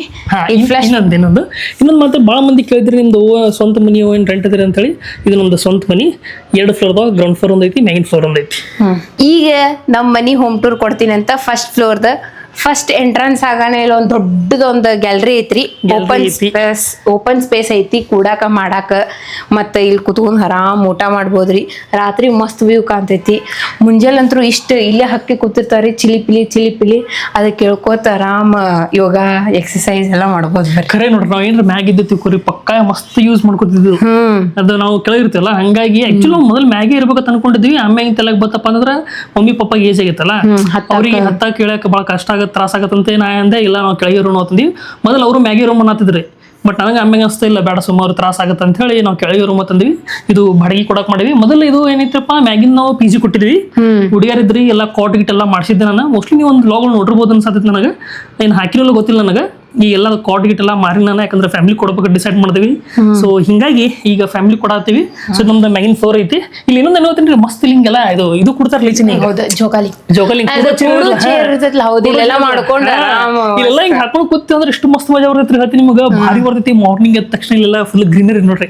ಇನ್ನೊಂದು ಮಾತ್ರ ಭಾಳ ಮಂದಿ ಕೇಳಿದ್ರಿ, ನಿಮ್ದು ಸ್ವಂತ ಮನಿ ಏನು ರೆಂಟ್ ಅದ್ರಿ ಅಂತ ಹೇಳಿ. ಇದು ನಮ್ದು ಸ್ವಂತ ಮನಿ. 2 ಫ್ಲೋರ್ದಾಗ ಗ್ರೌಂಡ್ ಫ್ಲೋರ್ ಒಂದ್ ಐತಿ, ಮ್ಯಾಗಿನ ಫ್ಲೋರ್ ಒಂದ್ ಐತಿ. ಈಗ ನಮ್ಮ ಮನಿ ಹೋಮ್ ಟೂರ್ ಕೊಡ್ತೀನಿ ಅಂತ. ಫಸ್ಟ್ ಎಂಟ್ರನ್ಸ್ ಆಗಾನೆ ಇಲ್ಲಿ ಒಂದು ದೊಡ್ಡದೊಂದು ಗ್ಯಾಲರಿ ಐತ್ರಿ. ಓಪನ್ ಸ್ಪೇಸ್ ಐತಿ, ಕೂಡಾಕ ಮಾಡಾಕ. ಮತ್ತೆ ಇಲ್ಲಿ ಕುತ್ಕೊಂಡ್ ಆರಾಮ್ ಊಟ ಮಾಡ್ಬೋದ್ರಿ. ರಾತ್ರಿ ಮಸ್ತ್ ವ್ಯೂ ಕಾಣ್ತೈತಿ. ಮುಂಜಾನಂತರೂ ಇಲ್ಲೇ ಹಕ್ಕಿ ಕೂತಿರ್ತಾವ್ರಿ, ಚಿಲಿಪಿಲಿ ಅದ ಕೇಳ್ಕೋತ ಆರಾಮ್ ಯೋಗ ಎಕ್ಸಸೈಸ್ ಎಲ್ಲ ಮಾಡ್ಬೋದು. ಖರೆ ನೋಡ್ರಿ, ನಾವ್ ಏನ್ರ ಮ್ಯಾಗ್ ಇದ್ದಿವಿ ಪಕ್ಕ ಮಸ್ತ್ ಯೂಸ್ ಮಾಡ್ಕೊತಿದ್ವಿ. ಅದು ನಾವು ಕೆಳಗಿರ್ತೀವಲ್ಲ, ಹಂಗಾಗಿ ಆಕ್ಚುಲಿ ನಾವು ಮೊದಲು ಮ್ಯಾಗೆ ಇರ್ಬೇಕಂತ ಅನ್ಕೊಂಡಿದ್ವಿ. ಆಮ್ಯಾಗ ತೆಲಗ್ ಬತ್ತಪ್ಪ ಅಂದ್ರ ಮಮ್ಮಿ ಪಪ್ಪ ಏಜ್ ಆಗೈತಲ್ಲ, ಅವ್ರಿಗೆ ಹತ್ತ ಕೇಳಕ್ ಭಾಳ ಕಷ್ಟ ತ್ರಾಸ ಆಗತ್ತಂತ ನಾ ಅಂದೆ. ಇಲ್ಲ ನಾವು ಕೆಳಗೆ ರೂಮ್ ಅಂತಂದ್ವಿ. ಮೊದಲು ಅವರು ಮ್ಯಾಗಿ ರೂಮ್ ಅನ್ನತ್ತಿದ್ರಿ. ಬಟ್ ನನಗೆ ಆಮ್ಯಾಗ ಅನಿಸ್ತಾ ಇಲ್ಲ, ಬೇಡ ಸುಮಾರು ತ್ರಾಸ ಆಗತ್ತೆ ಅಂತ ಹೇಳಿ ನಾವು ಕೆಳಗೆ ರೂಮ್ ತಂದ್ವಿ. ಇದು ಬಾಡಿಗೆ ಕೊಡಕ್ ಮಾಡಿದ್ವಿ. ಮೊದಲು ಇದು ಏನೈತ್ರಪ್ಪ, ಮ್ಯಾಗಿನ ನಾವು PG ಕೊಟ್ಟಿದ್ವಿ. ಹುಡುಗಿಯರಿದ್ರಿ, ಎಲ್ಲ ಕಾಟ್ ಗಿಟ್ ಎಲ್ಲ ಮಾಡಿಸಿದ್ದೆ ನಾನು. ಮೋಸ್ಟ್ಲಿ ನೀವು ಒಂದು ಲಾಗ್ ನೋಡಿರ್ಬೋದು ಅನ್ಸತ್ತೈತಿ ನನಗೆ. ಏನು ಹಾಕಿರಲ್ಲ ಗೊತ್ತಿಲ್ಲ ನನಗೆ. ಈ ಎಲ್ಲ ಕಾಟ್ ಗಿಟ್ ಎಲ್ಲ ಮಾರಿ ನಾನು, ಯಾಕಂದ್ರೆ ಫ್ಯಾಮಿಲಿ ಕೊಡ್ಬೇಕು ಡಿಸೈಡ್ ಮಾಡಿದ್ವಿ. ಸೊ ಹಿಂಗಾಗಿ ಈಗ ಫ್ಯಾಮಿಲಿ ಕೊಡತ್ತೀವಿ. ಸೊ ನಮ್ದು ಮ್ಯಾಗಿನ ಫ್ಲೋರ್ ಐತಿ. ಇಲ್ಲಿ ಇನ್ನೊಂದು ಏನೋತೀನಿ, ಮಸ್ತ್ ಹಿಂಗೆಲ್ಲ ಇದು ಕೊಡ್ತಾರಲ್ಲ ಜೋಕಾಲಿ ಇಲ್ಲೆಲ್ಲ ಹಿಂಗೆ ಹಾಕೊಂಡು ಕೂತಿ ಅಂದ್ರೆ ಎಷ್ಟು ಮಸ್ತ್ ಮಜಾ ಬರ್ತೈತ್ರಿ. ಹೇಳ್ತೀನಿ ನಿಮ್ಗೆ, ಭಾರಿ ಬರ್ತೈತಿ. ಮಾರ್ನಿಂಗ್ ಎದ್ದ ತಕ್ಷಣ ಇಲ್ಲೆಲ್ಲ ಫುಲ್ ಗ್ರೀನರಿ ನೋಡ್ರಿ.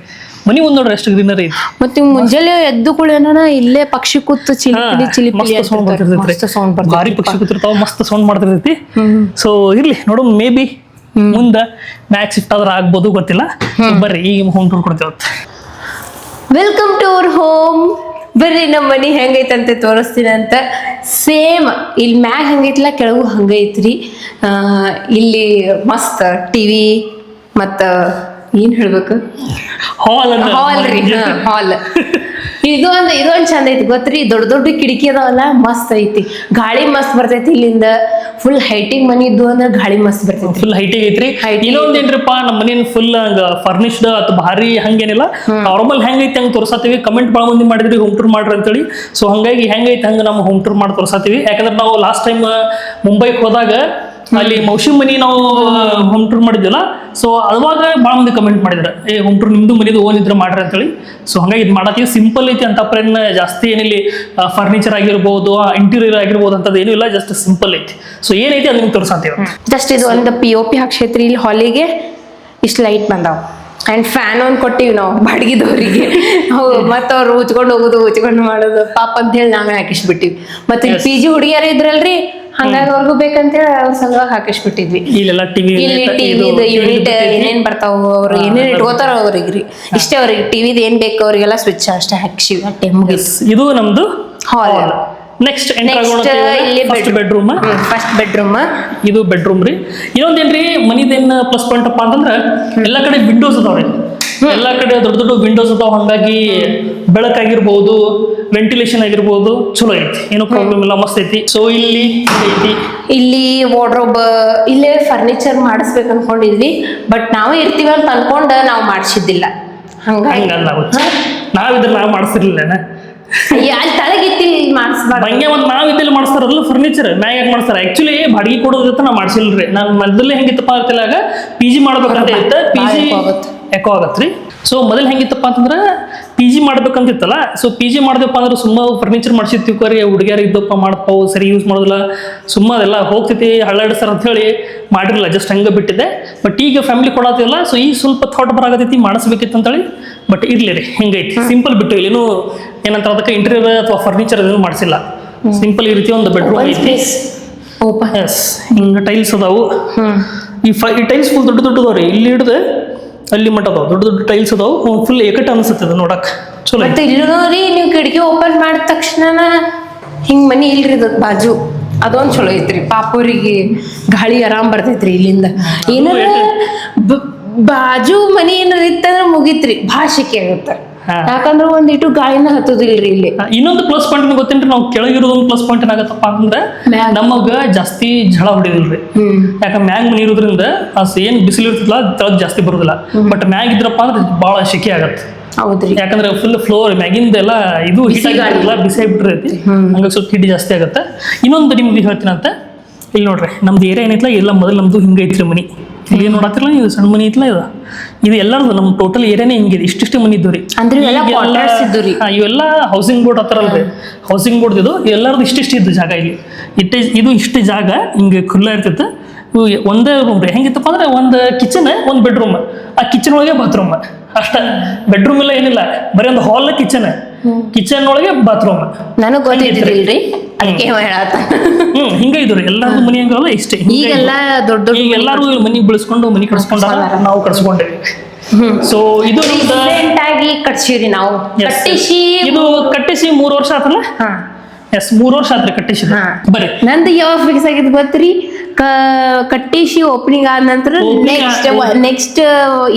ಮನಿ ಒಂದ್ ನೋಡ್ರಿ ಎಷ್ಟು ಗ್ರೀನರಿ ಐತಿ. ಮತ್ತೆ ಮುಂಜಾನೆ ಎದ್ದು ಕೂಡ ಇಲ್ಲೇ ಪಕ್ಷಿ ಕೂತು ಚಿಲಿಪಿಲಿ ಸೌಂಡ್ ಬರ್ತಿರ್ತೈತಿ. ಭಾರಿ ಪಕ್ಷಿ ಕೂತಿರ್ತಾವ, ಮಸ್ತ್ ಸೌಂಡ್ ಮಾಡ್ತಿರ್ತೈತಿ. ಸೊ ಇರ್ಲಿ ನೋಡು, ಮೇ ಬಿ ಮುಂದ ಮ್ಯಾಚ್ ಶಿಫ್ಟ್ ಆದ್ರೆ ಆಗ್ಬೋದು, ಗೊತ್ತಿಲ್ಲ. ಬರ್ರಿ ಈಗ ಹೋಮ್ ಟೂರ್ ಕೊಡ್ತೇವೆ. Welcome to our home. ಬರ್ರಿ ನಮ್ಮ ಮನಿ ಹೆಂಗೈತಂತೆ ತೋರಿಸ್ತೀನಿ ಅಂತ. ಸೇಮ್ ಇಲ್ಲಿ ಮ್ಯಾಗ್ ಹಂಗೈತಿಲ್ಲ, ಕೆಳಗೂ ಹಂಗೈತ್ರಿ. ಇಲ್ಲಿ ಮಸ್ತ್ ಟಿವಿ ಮತ್ತ ಏನ್ ಹೇಳ್ಬೇಕು, ಹಾಲ್ ಇದೊಂದ್ ಚಂದ ಐತಿ ಗೊತ್ತ್ರಿ. ದೊಡ್ಡ ಕಿಟಕಿ ಅದಾವಲ್ಲ, ಮಸ್ತ್ ಐತಿ. ಗಾಳಿ ಮಸ್ತ್ ಬರ್ತೈತಿ ಇಲ್ಲಿಂದ. ಫುಲ್ ಹೈಟಿಂಗ್ ಮನಿ ಇದ್ದು ಅಂದ್ರೆ ಗಾಳಿ ಮಸ್ತ್ ಬರ್ತೈತಿ. ಫುಲ್ ಹೈಟಿಂಗ್ ಐತ್ರಿ. ಇನ್ನೊಂದ್ ಏನ್ರಿಪ್ಪ, ನಮ್ಮ ಮನಿ ಫುಲ್ ಹಂಗ ಫರ್ನಿಶ್ಡ್ ಅಥವಾ ಭಾರಿ ಹಂಗೇನಿಲ್ಲ, ನಾರ್ಮಲ್ ಹೆಂಗೈತಿ ಹಂಗ ತೋರ್ಸಾತೀವಿ. ಕಮೆಂಟ್ ಭಾಳ ಮಂದಿ ಮಾಡಿದ್ರಿ ಹೋಮ್ ಟೂರ್ ಮಾಡ್ರಿ ಅಂತೇಳಿ. ಸೊ ಹಂಗಾಗಿ ಹೆಂಗೈತಿ ಹಂಗ ನಾವು ಹೋಮ್ ಟೂರ್ ಮಾಡಿ ತೋರ್ಸಾತೀವಿ. ಯಾಕಂದ್ರೆ ನಾವು ಲಾಸ್ಟ್ ಟೈಮ್ ಮುಂಬೈಗೆ ಹೋದಾಗ ಅಲ್ಲಿ ಮೌಶಿ ಮನಿ ನಾವು ಹೋಮ್ ಟೂರ್ ಮಾಡಿದ್ವಲ್ಲ. ಸೊ ಅವಾಗ ಭಾಳ ಮಂದಿ ಕಮೆಂಟ್ ಮಾಡಿದ್ರೆ, ಹೋಮ್ ಟೂರ್ ನಿಮ್ದು ಮನಿದು ಓನ್ ಇದ್ರೆ ಮಾಡ್ರಿ ಅಂತೇಳಿ. ಸೊ ಹಂಗಾಗಿ ಇದು ಮಾಡತ್ತೀವಿ. ಸಿಂಪಲ್ ಐತಿ, ಅಂತಪ್ರೇನ್ ಜಾಸ್ತಿ ಏನಿಲ್ಲಿ ಫರ್ನಿಚರ್ ಆಗಿರ್ಬೋದು, ಇಂಟೀರಿಯರ್ ಆಗಿರ್ಬೋದು ಅಂತದ್ದು ಏನೂ ಇಲ್ಲ, ಜಸ್ಟ್ ಸಿಂಪಲ್ ಐತಿ. ಸೊ ಏನೈತಿ ಅದನ್ನ ತೋರ್ಸಾತೀವಿ. ಜಸ್ಟ್ ಇದು ಒಂದು POP ಹಾಕ್ಸೈತ್ರಿ. ಇಲ್ಲಿ ಹಾಲಿಗೆ ಇಷ್ಟು ಲೈಟ್ ಬಂದಾವ. ಆ್ಯಂಡ್ ಫ್ಯಾನ್ ಒಂದು ಕೊಟ್ಟಿವಿ ನಾವು ಬಾಡಿಗೆದವ್ರಿಗೆ. ಮತ್ತೆ ಅವ್ರು ಉಚ್ಕೊಂಡು ಮಾಡೋದು ಪಾಪ ಅಂತ ಹೇಳಿ ನಾವೇ ಹಾಕಿಸ್ಬಿಟ್ಟಿವಿ. ಮತ್ತೆ ಇಲ್ಲಿ PG ಹುಡುಗಿಯರು ಇದ್ರಲ್ರಿ, ಹಂಗಾಗಿ ಅವ್ರಿಗೂ ಬೇಕಂತೇಳಿ ಅವ್ರ ಸಲುವಾಗಿ ಹಾಕಿಸ್ಬಿಟ್ಟಿದ್ವಿ. ಇಲ್ಲಿ ಟಿವಿದು ಯೂನಿಟ್ ಏನೇನ್ ಬರ್ತಾವ, ಅವ್ರು ಏನೇನ್ ಇಟ್ಕೋತಾರ ಅವ್ರಿಗ್ರಿ ಇಷ್ಟೇ. ಅವ್ರಿಗೆ ಟಿವಿದ್ ಏನ್ ಬೇಕು ಅವ್ರಿಗೆಲ್ಲ ಸ್ವಿಚ್ ಅಷ್ಟೇ ಹಾಕ್ಸಿವಿ. ಇದು ನಮ್ದು ಹಾಲ್. ನೆಕ್ಸ್ಟ್ ಎಂಟರ್ ಆಗೋಣ ಫಸ್ಟ್ ಬೆಡ್ರೂಮ್. ಫಸ್ಟ್ ಬೆಡ್ರೂಮ್ ಇದು ಬೆಡ್ರೂಮ್ ರೀ. ಇನ್ನೊಂದೇನ್ರಿ ಮನಿದೇನ್ ಪ್ಲಸ್ ಪಾಯಿಂಟ್ ಅಪ್ಪ ಅಂತಂದ್ರ ಎಲ್ಲಾ ಕಡೆ ವಿಂಡೋಸ್ ಅದಾವ್ರಿ. ಎಲ್ಲಾ ಕಡೆ ದೊಡ್ಡ ದೊಡ್ಡ ವಿಂಡೋಸ್ ಅದಾವ, ಹಂಗಾಗಿ ಬೆಳಕಾಗಿರ್ಬಹುದು, ವೆಂಟಿಲೇಷನ್ ಆಗಿರ್ಬಹುದು, ಚಲೋ ಐತಿ, ಏನು ಪ್ರಾಬ್ಲಮ್ ಇಲ್ಲ, ಮಸ್ತ್ ಐತಿ. ಸೊ ಇಲ್ಲಿ ಐತಿ, ಇಲ್ಲಿ ವಾರ್ಡ್ರೋಬ್, ಇಲ್ಲೇ ಫರ್ನಿಚರ್ ಮಾಡಿಸ್ಬೇಕು ಅನ್ಕೊಂಡಿದ್ವಿ, ಬಟ್ ನಾವೇ ಇರ್ತೀವಿ ಅಂತ ಅನ್ಕೊಂಡ ನಾವು ಮಾಡಿಸಿದ್ದಿಲ್ಲ. ಹಂಗಲ್ಲ ನಾವಿದ್ರೆ ನಾವು ಮಾಡಿಸ್ತಿರ್ಲಿಲ್ಲ. ಅಲ್ಲಿ ತಳಗಿತ್ತಿಲ್ಲ ಮಾಡಿಸ್ಬಾರ್ದು. ಹಂಗೆ ಒಂದು ನಾವ್ ಇದ್ದಲ್ಲಿ ಮಾಡಿಸ್ತಾರಲ್ಲ ಫರ್ನಿಚರ್ ಮ್ಯಾಗ ಯಾಕೆ ಮಾಡ್ತಾರ? ಆಕ್ಚುಲಿ ಬಾಡಿಗೆ ಕೊಡೋದಂತ ನಾ ಮಾಡ್ಸಿಲ್ರಿ. ನಾನು ಮೊದಲೇ ಹೆಂಗಿತ್ತಪ್ಪ ಅಂತಿಲ್ಲಾಗ ಪಿ ಜಿ ಮಾಡ್ಬೇಕಂತ ಇತ್ತ, ಪಿ ಜಿ ಎಕೋ ಆಗತ್ರಿ. ಸೊ ಮೊದಲು ಹೆಂಗಿತ್ತಪ್ಪ ಅಂತಂದ್ರೆ ಪಿ ಜಿ ಮಾಡ್ಬೇಕಂತಿತ್ತಲ್ಲ. ಸೊ ಪಿ ಜಿ ಮಾಡ್ದಪ್ಪ ಅಂದ್ರೆ ಸುಮ್ಮ ಫರ್ನಿಚರ್ ಮಾಡ್ಸಿರ್ತೀವಿ ಕರಿ, ಹುಡುಗಿಯರ್ ಇದ್ದಪ್ಪ ಮಾಡ್ತಾವು, ಸರಿ ಯೂಸ್ ಮಾಡೋದಿಲ್ಲ, ಸುಮ್ಮ ಅದೆಲ್ಲ ಹೋಗ್ತೈತಿ ಹಳ್ಳಾಡಿಸ್ತಾರ ಅಂತ ಹೇಳಿ ಮಾಡಿರಲಿಲ್ಲ, ಜಸ್ಟ್ ಹಂಗೆ ಬಿಟ್ಟಿದ್ದೆ. ಬಟ್ ಈಗ ಫ್ಯಾಮಿಲಿ ಕೊಡತ್ತಿಲ್ಲ, ಸೊ ಈಗ ಸ್ವಲ್ಪ ಥಾಟ್ ಬರಾಗತೈತಿ ಮಾಡಿಸ್ಬೇಕಿತ್ತು ಅಂತೇಳಿ. ಬಟ್ ಇರ್ಲಿ ರೀ, ಹಿಂಗೈತಿ ಸಿಂಪಲ್ ಬಿಟ್ಟು ಇಲ್ಲೇನು ಏನಂತ ಅದಕ್ಕೆ ಇಂಟೀರಿಯರ್ ಅಥವಾ ಫರ್ನಿಚರ್ ಏನು ಮಾಡಿಸಿಲ್ಲ. ಸಿಂಪಲ್ ಈ ರೀತಿ ಒಂದು ಬೆಡ್ರೂಮ್ ಐತಿ. ಓಪನ್, ಎಸ್, ಹಿಂಗೆ ಟೈಲ್ಸ್ ಅದಾವು. ಈ ಟೈಲ್ಸ್ ಫುಲ್ ದೊಡ್ಡ ದೊಡ್ಡದವ್ರಿ, ಇಲ್ಲಿ ಹಿಡಿದು ಅಲ್ಲಿ ಮಟ್ಟ ಅದಾವ, ದೊಡ್ಡ ದೊಡ್ಡ ಟೈಲ್ಸ್ ಅದಾವು. ಫುಲ್ ಏಕಟ್ ಅನ್ಸುತ್ತೆ ನೋಡಕ್, ಚಲೋ. ಮತ್ತೆ ಇಲ್ಲಿ ನೋಡಿ ನೀವು ಕಿಟಕಿ ಓಪನ್ ಮಾಡಿದ ತಕ್ಷಣ ಹಿಂಗ್ ಮನಿ ಇಲ್ರಿ ಇದು ಬಾಜು, ಅದೊಂದ್ ಚಲೋ ಐತ್ರಿ. ಪಾಪೂರಿಗೆ ಗಾಳಿ ಆರಾಮ್ ಬರ್ತೈತ್ರಿ ಇಲ್ಲಿಂದ. ಏನಾರ ಬಾಜು ಮನಿ ಏನಾರ ಇತ್ತಂದ್ರೆ ಮುಗಿತ್ರಿ, ಭಾಷೆಗೆ ಆಗುತ್ತೆ. ಯಾಕಂದ್ರೆ ಒಂದಿಟ್ಟು ಗಾಳಿನ ಹತ್ತದಿಲ್ರಿ ಇಲ್ಲಿ. ಇನ್ನೊಂದು ಪ್ಲಸ್ ಪಾಯಿಂಟ್ ಗೊತ್ತೇನ್ರಿ, ನಾವು ಕೆಳಗಿರೋದು ಒಂದು ಪ್ಲಸ್ ಪಾಯಿಂಟ್ ಏನಾಗತ್ತಪ್ಪ ಅಂದ್ರೆ ನಮಗ ಜಾಸ್ತಿ ಝಳ ಹೊಡಿದಿಲ್ರಿ. ಯಾಕಂದ್ರೆ ಮ್ಯಾಗ್ ಮನಿ ಇರೋದ್ರಿಂದ ಏನ್ ಬಿಸಿಲು ಇರ್ತದಲ್ಲ ತಳಗ್ ಜಾಸ್ತಿ ಬರುದಿಲ್ಲ. ಬಟ್ ಮ್ಯಾಗ್ ಇದ್ರಪ್ಪ ಅಂದ್ರೆ ಬಹಳ ಶೆಕೆ ಆಗತ್ತೆ. ಹೌದ್ರಿ, ಯಾಕಂದ್ರೆ ಫುಲ್ ಫ್ಲೋರ್ ಮ್ಯಾಗಿಂದ ಎಲ್ಲ ಇದು ಹೀಟ್ ಆಗಿಲ್ಲ, ಬಿಸಿ ಆಗಿಬಿಟ್ಟಿರೈತಿ, ಹಂಗಾಗಿ ಸ್ವಲ್ಪ ಹೀಟ್ ಜಾಸ್ತಿ ಆಗತ್ತೆ. ಇನ್ನೊಂದು ನಿಮ್ಗೆ ಹೇಳ್ತೀನಂತ, ಇಲ್ಲಿ ನೋಡ್ರಿ ನಮ್ದು ಏರಿಯಾ ಏನೈತ್ಲ ಎಲ್ಲ ಮೊದಲು ನಮ್ದು ಹಿಂಗೈತ್ರಿ ಮನಿ. ಇಲ್ಲಿ ಏನ್ ನೋಡತ್ತಿರಲ್ಲ, ಇದು ಸಣ್ಣ ಮನಿ ಐತ್ಲ, ಇದು ಎಲ್ಲರದು ನಮ್ಮ ಟೋಟಲ್ ಏರಿಯಾನೇ ಹಿಂಗಿದೆ. ಇಷ್ಟಿಷ್ಟೇ ಮನಿ ಇದ್ದು ರೀ. ಇವೆಲ್ಲ ಹೌಸಿಂಗ್ ಬೋರ್ಡ್ ಹತ್ತಾರಲ್ರಿ, ಹೌಸಿಂಗ್ ಬೋರ್ಡ್ ಇದು ಎಲ್ಲರದು ಇಷ್ಟಿಷ್ಟು ಇದ್ದು ಜಾಗ. ಇಲ್ಲಿ ಇಷ್ಟು ಜಾಗ ಹಿಂಗೆ ಖುಲ್ಲ ಇರ್ತಿತ್ತು. ಒಂದೇ ರೂಮ್ ರೀ. ಹೆಂಗಿತ್ತಪ್ಪ ಅಂದ್ರೆ ಒಂದು ಕಿಚನ್, ಒಂದು ಬೆಡ್ರೂಮ್, ಆ ಕಿಚನ್ ಒಳಗೆ ಬಾತ್ರೂಮ್ ಅಷ್ಟ. ಬೆಡ್ರೂಮ್ ಇಲ್ಲ, ಏನಿಲ್ಲ, ಬರೀ ಒಂದು ಹಾಲ್ ಕಿಚನ್ ಒಳಗೆ ಬಾತ್ರೂಮ್. ನನಗ್ ಗೊತ್ತಿದ್ದಿಲ್ರಿ, ಹಿಂಗ ಇದ್ರಿ ಎಲ್ಲಾರು ಮನಿ ಹಂಗಲ್ಲ ಇಷ್ಟೇ. ಈಗೆಲ್ಲ ದೊಡ್ಡ ಎಲ್ಲಾರು ಮನಿ ಬೆಳೆಸ್ಕೊಂಡು ಮನಿ ಕಟ್ಸ್ಕೊಂಡ, ನಾವು ಕಟ್ಸ್ಕೊಂಡೇವಿ. ಸೊ ಇದು ಆಗಿ ಕಟ್ಸಿವ್ರಿ ನಾವು. ಇದು ಕಟ್ಟಿಸಿ 3 ವರ್ಷ ಆತಲ್ಲ. ಎಸ್, 3 ವರ್ಷ ಆತ್ರಿ ಕಟ್ಟಿಸಿ. ಬರೀ ನಂದು ಯಾವಾಗ ಫಿಕ್ಸ್ ಆಗಿದ್ ಗೊತ್ತ್ರಿ, ಕಟ್ಟಿಸಿ ಓಪನಿಂಗ್ ಆದ ನಂತರ ನೆಕ್ಸ್ಟ್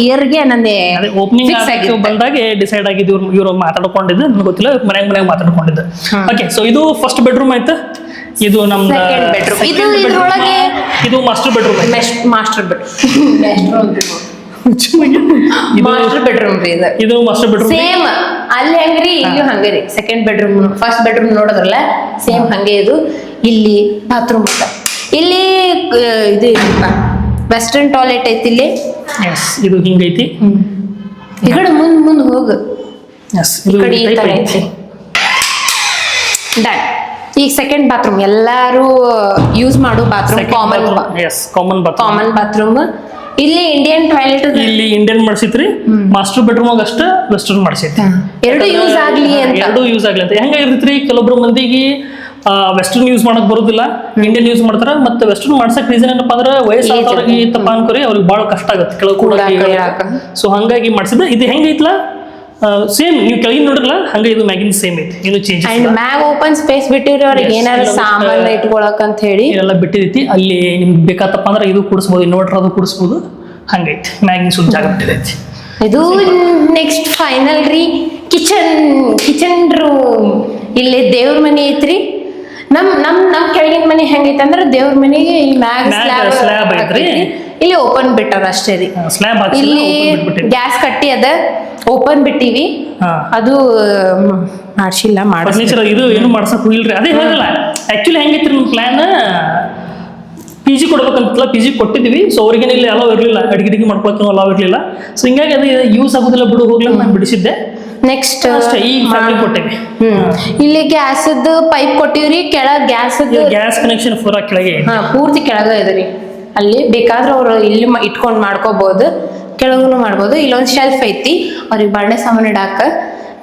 ಇಯರ್ಗೆ ನಂದೇ ಓಪನಿಂಗ್ ಬಂದಾಗ ಡಿಸೈಡ್ ಆಗಿದ್ದು. ಇವ್ರು ಮಾತಾಡ್ಕೊಂಡಿದ್ದು ನನಗೆ ಗೊತ್ತಿಲ್ಲ, ಮನ್ಯಾಗ ಮಾತಾಡ್ಕೊಂಡಿದ್ದು. ಓಕೆ, ಸೊ ಇದು ಫಸ್ಟ್ ಬೆಡ್ರೂಮ್ ಆಯ್ತು. ಇದು ನಮ್ದು ಇದು ಮಾಸ್ಟರ್ ಬೆಡ್ರೂಮ್. ಮಾಸ್ಟರ್ ಬೆಡ್ರೂಮ್ ರೀ ಇದು. ಇದು ಮಾಸ್ಟರ್ ಬೆಡ್ರೂಮ್ ಸೇಮ್ ಅಲ್ಲಿ ಹಂಗ್ರಿ, ಇಲ್ಲಿ Hungary. Second bedroom, first bedroom ನೋಡಿದ್ರಲ್ಲ ಸೇಮ್ ಹಂಗೆ. ಇದು ಇಲ್ಲಿ ಬಾತ್ರೂಮ್ ಅಂತ, ಇಲ್ಲಿ ಇದು ವೆಸ್ಟರ್ನ್ ಟಾಯ್ಲೆಟ್ ಐತಿ ಇಲ್ಲಿ. ಇದು ಹಿಂಗೈತಿ. ಈ ಕಡೆ ಮುಂದ್ ಹೋಗು, ಈ ಕಡೆ ಈ ತರ ಐತಿ. ಡನ್. ಈಗ ಸೆಕೆಂಡ್ ಬಾತ್ರೂಮ್ ಎಲ್ಲಾರು ಯೂಸ್ ಮಾಡೋ ಬಾತ್ರೂಮ್, ಕಾಮನ್ ಬಾತ್ರೂಮ್. ಇಲ್ಲಿ ಇಂಡಿಯನ್ ಟಾಯ್ಲೆಟ್, ಇಲ್ಲಿ ಇಂಡಿಯನ್ ಮಾಡಿಸಿತ್ರಿ. ಮಾಸ್ಟರ್ ಬೆಡ್ರೂಮ್ ಅಷ್ಟ ವೆಸ್ಟರ್ನ್ ಮಾಡಿಸೈತಿ. ಎರಡು ಯೂಸ್ ಆಗ್ಲಿ ಅಂತ. ಹೆಂಗಾಗಿರ್ತೈತ್ರಿ, ಕೆಲವೊಬ್ರು ಮಂದಿಗೆ ವೆಸ್ಟರ್ನ್ ಯೂಸ್ ಮಾಡಕ್ ಬರುದಿಲ್ಲ, ಇಂಡಿಯನ್ ಯೂಸ್ ಮಾಡ್ತಾರ. ಮತ್ತೆ ವೆಸ್ಟರ್ನ್ ಮಾಡ್ಸಕ್ ರೀಸನ್ ಏನಪ್ಪಾ ಅಂದ್ರೆ ವಯಸ್ಸಾದವ್ರಿಗೆ ತಪ್ಪ ಅನ್ಕೋರಿ, ಅವ್ರಿಗೆ ಬಹಳ ಕಷ್ಟ ಆಗತ್ತೆ ಕೆಳಗೆ. ಸೊ ಹಂಗಾಗಿ ಮಾಡಿಸಿದ್ರೆ ಇದು ಹೆಂಗೈತ್ಲ ಸೇಮ್ ನೀವು ಕೆಳಗಿನ ನೋಡಿರಲ್ಲ ಹಂಗ ಇದು ಮ್ಯಾಗಿನ ಸೇಮ್ ಐತಿ, ಏನು ಚೇಂಜ್. ಅಂಡ್ ಮ್ಯಾಗ್ ಓಪನ್ ಸ್ಪೇಸ್ ಬಿಟ್ಟಿವ್ರಿ ಅವ್ರಿಗೆ ಏನಾರ ಸಾಮಾನು ಇಟ್ಕೊಳಕ್ ಅಂತ ಹೇಳಿ ಎಲ್ಲ ಬಿಟ್ಟಿದೈತಿ. ಅಲ್ಲಿ ನಿಮ್ಗೆ ಬೇಕಾತಪ್ಪ ಅಂದ್ರೆ ಇದು ಕೂಡಿಸ್ಬೋದು, ಇನ್ವರ್ಟರ್ ಅದು ಕೂಡಿಸ್ಬೋದು, ಹಂಗೈತಿ. ಮ್ಯಾಗಿನ ಸ್ವಲ್ಪ ಜಾಗ ಬಿಟ್ಟಿದೈತಿ. ಇದು ನೆಕ್ಸ್ಟ್ ಫೈನಲ್ ರೀ ಕಿಚನ್ ರೂಮ್. ಇಲ್ಲಿ ದೇವ್ರ ಮನೆ ಐತ್ರಿ. ನಮ್ ಕೆಳಗಿನ ಮನೆ ಹೆಂಗೈತಿ ಅಂದ್ರೆ ದೇವ್ರ ಮನೆಗೆ ಇಲ್ಲಿ ಮ್ಯಾಗ್ ಸ್ಲ್ಯಾಬ್ ಐತ್ರಿ, ಇಲ್ಲಿ ಓಪನ್ ಬಿಟ್ಟಾರ ಅಷ್ಟೇ ರೀ. ಇಲ್ಲಿ ಗ್ಯಾಸ್ ಕಟ್ಟಿ ಅದ ಓಪನ್ ಬಿಟ್ಟಿವಿ, ಅದು ಮಾಡ್ಸಿಲ್ಲ. ಫರ್ನಿಚರ್ ಇದು ಏನು ಮಾಡ್ಸಕ್ ಹೋಗಿಲ್ರಿ. ಅದೇ ಹೇಳಿಲ್ಲ ಆಕ್ಚುಲಿ ಹೆಂಗೈತ್ರಿ ನಮ್ ಪ್ಲಾನ್, ಪಿ ಜಿ ಕೊಡ್ಬೇಕಂತಲ್ಲ, ಪಿ ಜಿ ಕೊಟ್ಟಿದ್ವಿ. ಸೊ ಅವ್ರಿಗೇನು ಇಲ್ಲಿ ಅಲಾವ್ ಇರಲಿಲ್ಲ, ಅಡಿಗೆ ಮಾಡ್ಕೊಳಕ್ಕೆ ಅಲಾವ್ ಇರಲಿಲ್ಲ. ಸೊ ಹಿಂಗಾಗಿ ಅದು ಯೂಸ್ ಆಗೋದಿಲ್ಲ ಬಿಡು ಹೋಗ್ಲಿ ನಾನು ಬಿಡಿಸಿದ್ದೆ. ನೆಕ್ಸ್ಟ್ ಈಗ ಕೊಟ್ಟೇವಿ. ಇಲ್ಲಿ ಗ್ಯಾಸ್ ಪೈಪ್ ಕೊಟ್ಟಿವ್ರಿ, ಕೆಳಗ್ ಗ್ಯಾಸ್ ಕನೆಕ್ಷನ್ ಪೂರ್ತಿ ಕೆಳಗ ಇದ್ರಿ. ಅಲ್ಲಿ ಬೇಕಾದ್ರೆ ಅವ್ರು ಇಲ್ಲಿ ಇಟ್ಕೊಂಡ್ ಮಾಡ್ಕೋಬಹುದು, ಕೆಳಗೂ ಮಾಡ್ಬೋದು. ಇಲ್ಲೊಂದ್ ಶೆಲ್ಫ್ ಐತಿ, ಅವ್ರಿಗೆ ಬಾಂಡೆ ಸಾಮಾನು ಇಡಾಕ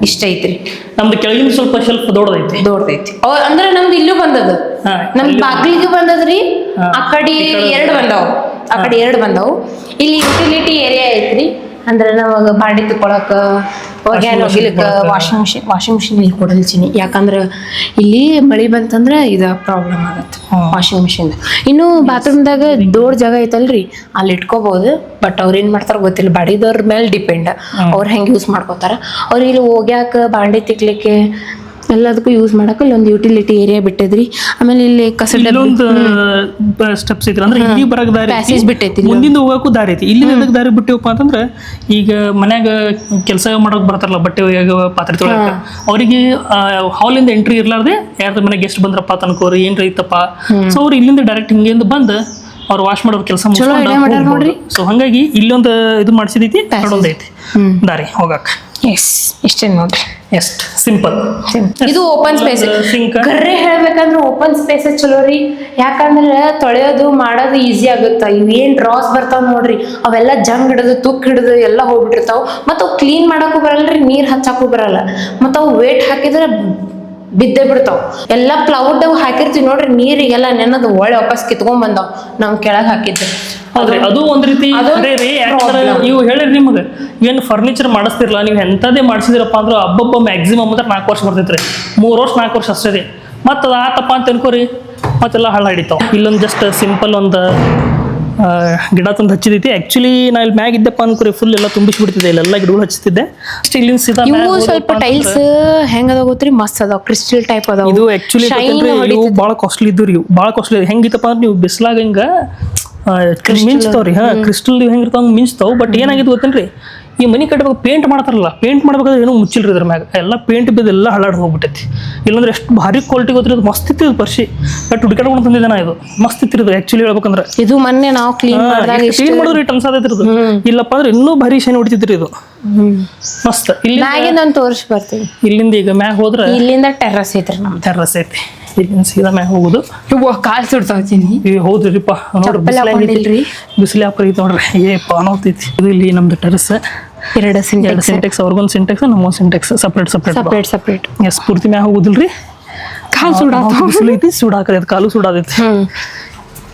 ಇಷ್ಟ ಐತ್ರಿ. ನಮ್ದು ಕೆಳಗಿನ ಸ್ವಲ್ಪ ಶೆಲ್ಫ್ ದೊಡ್ಡದೈತಿ. ಅಂದ್ರೆ ನಮ್ದು ಇಲ್ಲೂ ಬಂದದ, ನಮ್ ಬಾಗಿಲಿಗೆ ಬಂದದ್ರಿ. ಆ ಕಡೆ ಎರಡು ಬಂದವು, ಇಲ್ಲಿ ಯುಟಿಲಿಟಿ ಏರಿಯಾ ಐತ್ರಿ. ಅಂದ್ರೆ ನಮಗ ಬಾಂಡೆ ತಿಕ್ಕೊಳಕ ಒಗ್ಯಾನ ಒಗಿಲಿಕ್ಕ ವಾಷಿಂಗ್ ಮಿಷಿನ್ ಇಲ್ಲಿ ಕೊಡಲ್ಚಿನಿ. ಯಾಕಂದ್ರ ಇಲ್ಲಿ ಮಳಿ ಬಂತಂದ್ರ ಇದ ಪ್ರಾಬ್ಲಮ್ ಆಗತ್ತೆ ವಾಷಿಂಗ್ ಮಿಷಿನ್. ಇನ್ನು ಬಾತ್ರೂಮ್ದಾಗ ದೊಡ್ಡ ಜಾಗ ಐತಲ್ರಿ ಅಲ್ಲಿ ಇಟ್ಕೋಬಹುದು. ಬಟ್ ಅವ್ರ ಏನ್ ಮಾಡ್ತಾರ ಗೊತ್ತಿಲ್ಲ, ಬಾಡಿದವ್ರ ಮೇಲೆ ಡಿಪೆಂಡ್, ಅವ್ರ ಹೆಂಗ್ ಯೂಸ್ ಮಾಡ್ಕೋತಾರ. ಅವ್ರ ಇಲ್ಲಿ ಹೋಗ್ಯಾಕ ಬಾಂಡೆ ತಿಕ್ಲಿಕ್ಕೆ ಎಲ್ಲದಕ್ಕೂ ಯೂಸ್ ಮಾಡಕ ಇಲ್ಲೊಂದು ಯುಟಿಲಿಟಿ ಏರಿಯಾ ಬಿಟ್ಟಿದ್ರಿ. ಆಮೇಲೆ ಇಲ್ಲಿ ಕಸದ ಸ್ಟೆಪ್ಸ್ ಐತಿ ಅಂದ್ರೆ ಇಲ್ಲಿ ಬರಕ್ ದಾರಿ ಪ್ಯಾಸೇಜ್ ಬಿಟ್ಟೈತಿ, ಮುಂದಿಂದ ಹೋಗಕ್ಕೂ ದಾರಿ ಐತಿ. ಇಲ್ಲಿ ಎದಕ್ ದಾರಿ ಬಿಟ್ಟಿವಪ್ಪ ಅಂತಂದ್ರ ಈಗ ಮನ್ಯಾಗ ಕೆಲಸ ಮಾಡಕ್ ಬರ್ತಾರಲ್ಲ, ಬಟ್ಟೆ ಒಯ್ಯಾಗ ಪಾತ್ರೆ ತೊಳಕ, ಅವರಿಗೆ ಹಾಲಿಂದ ಎಂಟ್ರಿ ಇರ್ಲಾರ್ದೆ ಯಾರ್ದ ಮನೆಗೆ ಗೆಸ್ಟ್ ಬಂದ್ರಪ್ಪ ತನಕೋರಿ ಏನ್ರ ಐತಪ್ಪ, ಸೊ ಅವ್ರು ಇಲ್ಲಿಂದ ಡೈರೆಕ್ಟ್ ಹಿಂಗಿಂದ ಬಂದ್ ಅವ್ರು ವಾಶ್ ಮಾಡೋರ್ ಕೆಲಸ ನೋಡ್ರಿ. ಸೊ ಹಂಗಾಗಿ ಇಲ್ಲೊಂದು ಇದು ಮಾಡ್ಸಿದೈತಿ, ಐತಿ ದಾರಿ ಹೋಗಕ್. ಎಸ್ ಇಷ್ಟೇ ನೋಡ್ರಿ, ಎಷ್ಟ್ ಸಿಂಪಲ್. ಇದು ಓಪನ್ ಸ್ಪೇಸ್. ಕರ್ರೆ ಹೇಳ್ಬೇಕಂದ್ರೆ ಓಪನ್ ಸ್ಪೇಸ್ ಚಲೋ ರೀ. ಯಾಕಂದ್ರೆ ತೊಳೆಯೋದು ಮಾಡೋದು ಈಸಿ ಆಗುತ್ತ. ಇವೇನ್ ಡ್ರಾಸ್ ಬರ್ತಾವ ನೋಡ್ರಿ, ಅವೆಲ್ಲ ಜಂಗ್ ಹಿಡಿದು ತುಕ್ ಹಿಡಿದು ಎಲ್ಲ ಹೋಗ್ಬಿಟ್ಟಿರ್ತಾವ. ಮತ್ತ ಅವ್ ಕ್ಲೀನ್ ಮಾಡಕ್ಕೂ ಬರಲ್ರಿ, ನೀರ್ ಹಚ್ಚಾಕು ಬರಲ್ಲ. ಮತ್ತ ಅವು ವೇಟ್ ಹಾಕಿದ್ರೆ ಬಿದ್ದೇ ಬಿಡ್ತಾವ. ಎಲ್ಲಾ ಪ್ಲೌಡ್ ಹಾಕಿರ್ತೀವಿ ನೋಡ್ರಿ, ನೀರಿಗೆಲ್ಲ ನೆನದು ಒಳ್ಳೆ ವಾಪಸ್ ಕಿತ್ಕೊಂಡ್ ಬಂದಾವ್ ನಮ್ ಕೆಳಗ್ ಹಾಕಿದ್ದು. ಹೌದ್ರಿ, ಅದು ಒಂದ್ ರೀತಿ ನೀವು ಹೇಳಿರಿ ನಿಮ್ಗೆ ಏನ್ ಫರ್ನಿಚರ್ ಮಾಡಿಸ್ತಿರ್ಲ, ನೀವು ಎಂತದೇ ಮಾಡಿಸಿದಿರಪ್ಪ ಅಂದ್ರೆ ಹಬ್ಬಬ್ಬ ಮ್ಯಾಕ್ಸಿಮಮ್ ಅಂದ್ರೆ 4 ವರ್ಷ ಬರ್ತೈತ್ರಿ. 3 ವರ್ಷ 4 ವರ್ಷ ಅಷ್ಟೇ ರೀ. ಮತ್ತ ಅದ ಆತಪ್ಪ ಅಂತ ಅನ್ಕೋರಿ ಮತ್ತೆಲ್ಲ ಹಳ್ಳ ಹಿಡಿತಾವ. ಇಲ್ಲೊಂದು ಜಸ್ಟ್ ಸಿಂಪಲ್ ಒಂದು ಗಿಡ ತಂದು ಹಚ್ಚಿದೈತಿ. ಆಕ್ಚುಲಿ ನಾ ಇಲ್ಲಿ ಮ್ಯಾಗ ಇದ್ದಪ್ಪ ಅನ್ಕೋರಿ ಫುಲ್ ಎಲ್ಲ ತುಂಬಿಸ್ಬಿಡ್ತಿದ್ದೆ, ಇಲ್ಲೆಲ್ಲ ಗಿಡಗಳು ಹಚ್ಚಿತಿದ್ದೆ. ಇಲ್ಲಿಂದ ಸೀದಾ ಇವು ಸ್ವಲ್ಪ ಟೈಲ್ಸ್ ಹೆಂಗ್ ಅದಾವ ಗೊತ್ತ್ರಿ, ಮಸ್ತ್ ಅದಾವ, ಕ್ರಿಸ್ಟಲ್ ಟೈಪ್ ಅದಾವ. ಇದು ಆಕ್ಚುಲಿ ಇವು ಭಾಳ ಕಾಸ್ಟ್ಲಿ ಇದ್ದು ರೀ, ಭಾಳ ಕಾಸ್ಟ್ಲಿ. ಹೆಂಗಿತ್ತಪ್ಪ ಅಂದ್ರೆ ನೀವು ಬಿಸ್ಲಾಗ ಹಿಂಗ ಮಿಂಚ್ತಾವ್ರಿ. ಕ್ರಿಸ್ಟಲ್ ಹೆಂಗಿರ್ತಾವ ಮಿಂಚ್ತಾವ್. ಬಟ್ ಏನಾಗಿತ್ತು ಗೊತ್ತೇನ್ರಿ, ಈ ಮನಿ ಕಟ್ಟಬೇಕು ಪೇಂಟ್ ಮಾಡ್ತಾರಲ್ಲ, ಪೇಂಟ್ ಮಾಡ್ಬೇಕಾದ್ರೆ ಏನೋ ಮುಚ್ಚಿಲ್ರಿ ಇದ್ರ ಮ್ಯಾಗ ಎಲ್ಲ ಪೇಂಟ್ ಬಿದ್ದು ಎಲ್ಲ ಹಳ್ಳಾಡ್ ಹೋಗ್ಬಿಟ್ಟೈತಿ. ಇಲ್ಲಾಂದ್ರೆ ಎಷ್ಟು ಭಾರಿ ಕ್ವಾಲಿಟಿ ಗೊತ್ತಿರೋದು, ಅದು ಮಸ್ತ್ ಇತ್ತಿದ್ದು ಪರ್ಸಿ ಬಟ್ ಹುಡುಕಾಡ್ಕೊಂಡು ತಂದಿದ್ದೆ ನಾ. ಇದು ಮಸ್ತ್ ಇತ್ತಿರೋದು ಆಕ್ಚುಲಿ ಹೇಳ್ಬೇಕಂದ್ರೆ. ಇದು ಮೊನ್ನೆ ನಾವು ಕ್ಲೀನ್ ಮಾಡಿದ್ರಿ ಅನ್ಸಾದೈತಿರೋದು. ಇಲ್ಲಪ್ಪ ಅಂದ್ರೆ ಇನ್ನೂ ಭಾರಿ ಶೈನ್ ಹೊಡಿತಿದ್ರಿ ಇದು, ಮಸ್ತ್. ಇಲ್ಲಿ ತೋರಿಸಿ ಬರ್ತೀವಿ. ಇಲ್ಲಿಂದ ಈಗ ಮ್ಯಾಗ ಹೋದ್ರೆ ಇಲ್ಲಿಂದ ಟೆರ್ರಸ್ ಐತ್ರಿ, ನಮ್ ಟೆರ್ರಸ್ ಐತಿ. ಇಲ್ಲಿಂದ ಸೀದಾ ಮ್ಯಾಗ ಹೋಗುದು. ಕಾಲ್ ಸುಡ್ತಾವ್ತೀನಿ. ಹೌದ್ರಿಪ್ಪ ನೋಡ್ರಿ, ಬಿಸಿಲು ಯಾಪ ಐತಿ ನೋಡ್ರಿ, ಏಪ್ಪ ಅನ್ನೋತೈತಿ. ಇದು ಇಲ್ಲಿ ನಮ್ದು ಟೆರ್ರಸ್. 2 ಸಿಂಟೆಕ್ಸ್, ಅವ್ರಿಗೊಂದು ಸಿಂಟೆಕ್ಸ್, ನಮ್ಮೊಂದು ಸಿಂಟೆಕ್ಸ್, ಸಪ್ರೇಟ್. ಎಸ್ ಪೂರ್ತಿ ಮ್ಯಾಗ ಹೋಗುದಿಲ್ರಿ, ಕಾಲು ಬಿಸಿಲು ಐತಿ, ಸುಡಾಕೈತಿ, ಕಾಲು ಸುಡಾದೈತಿ.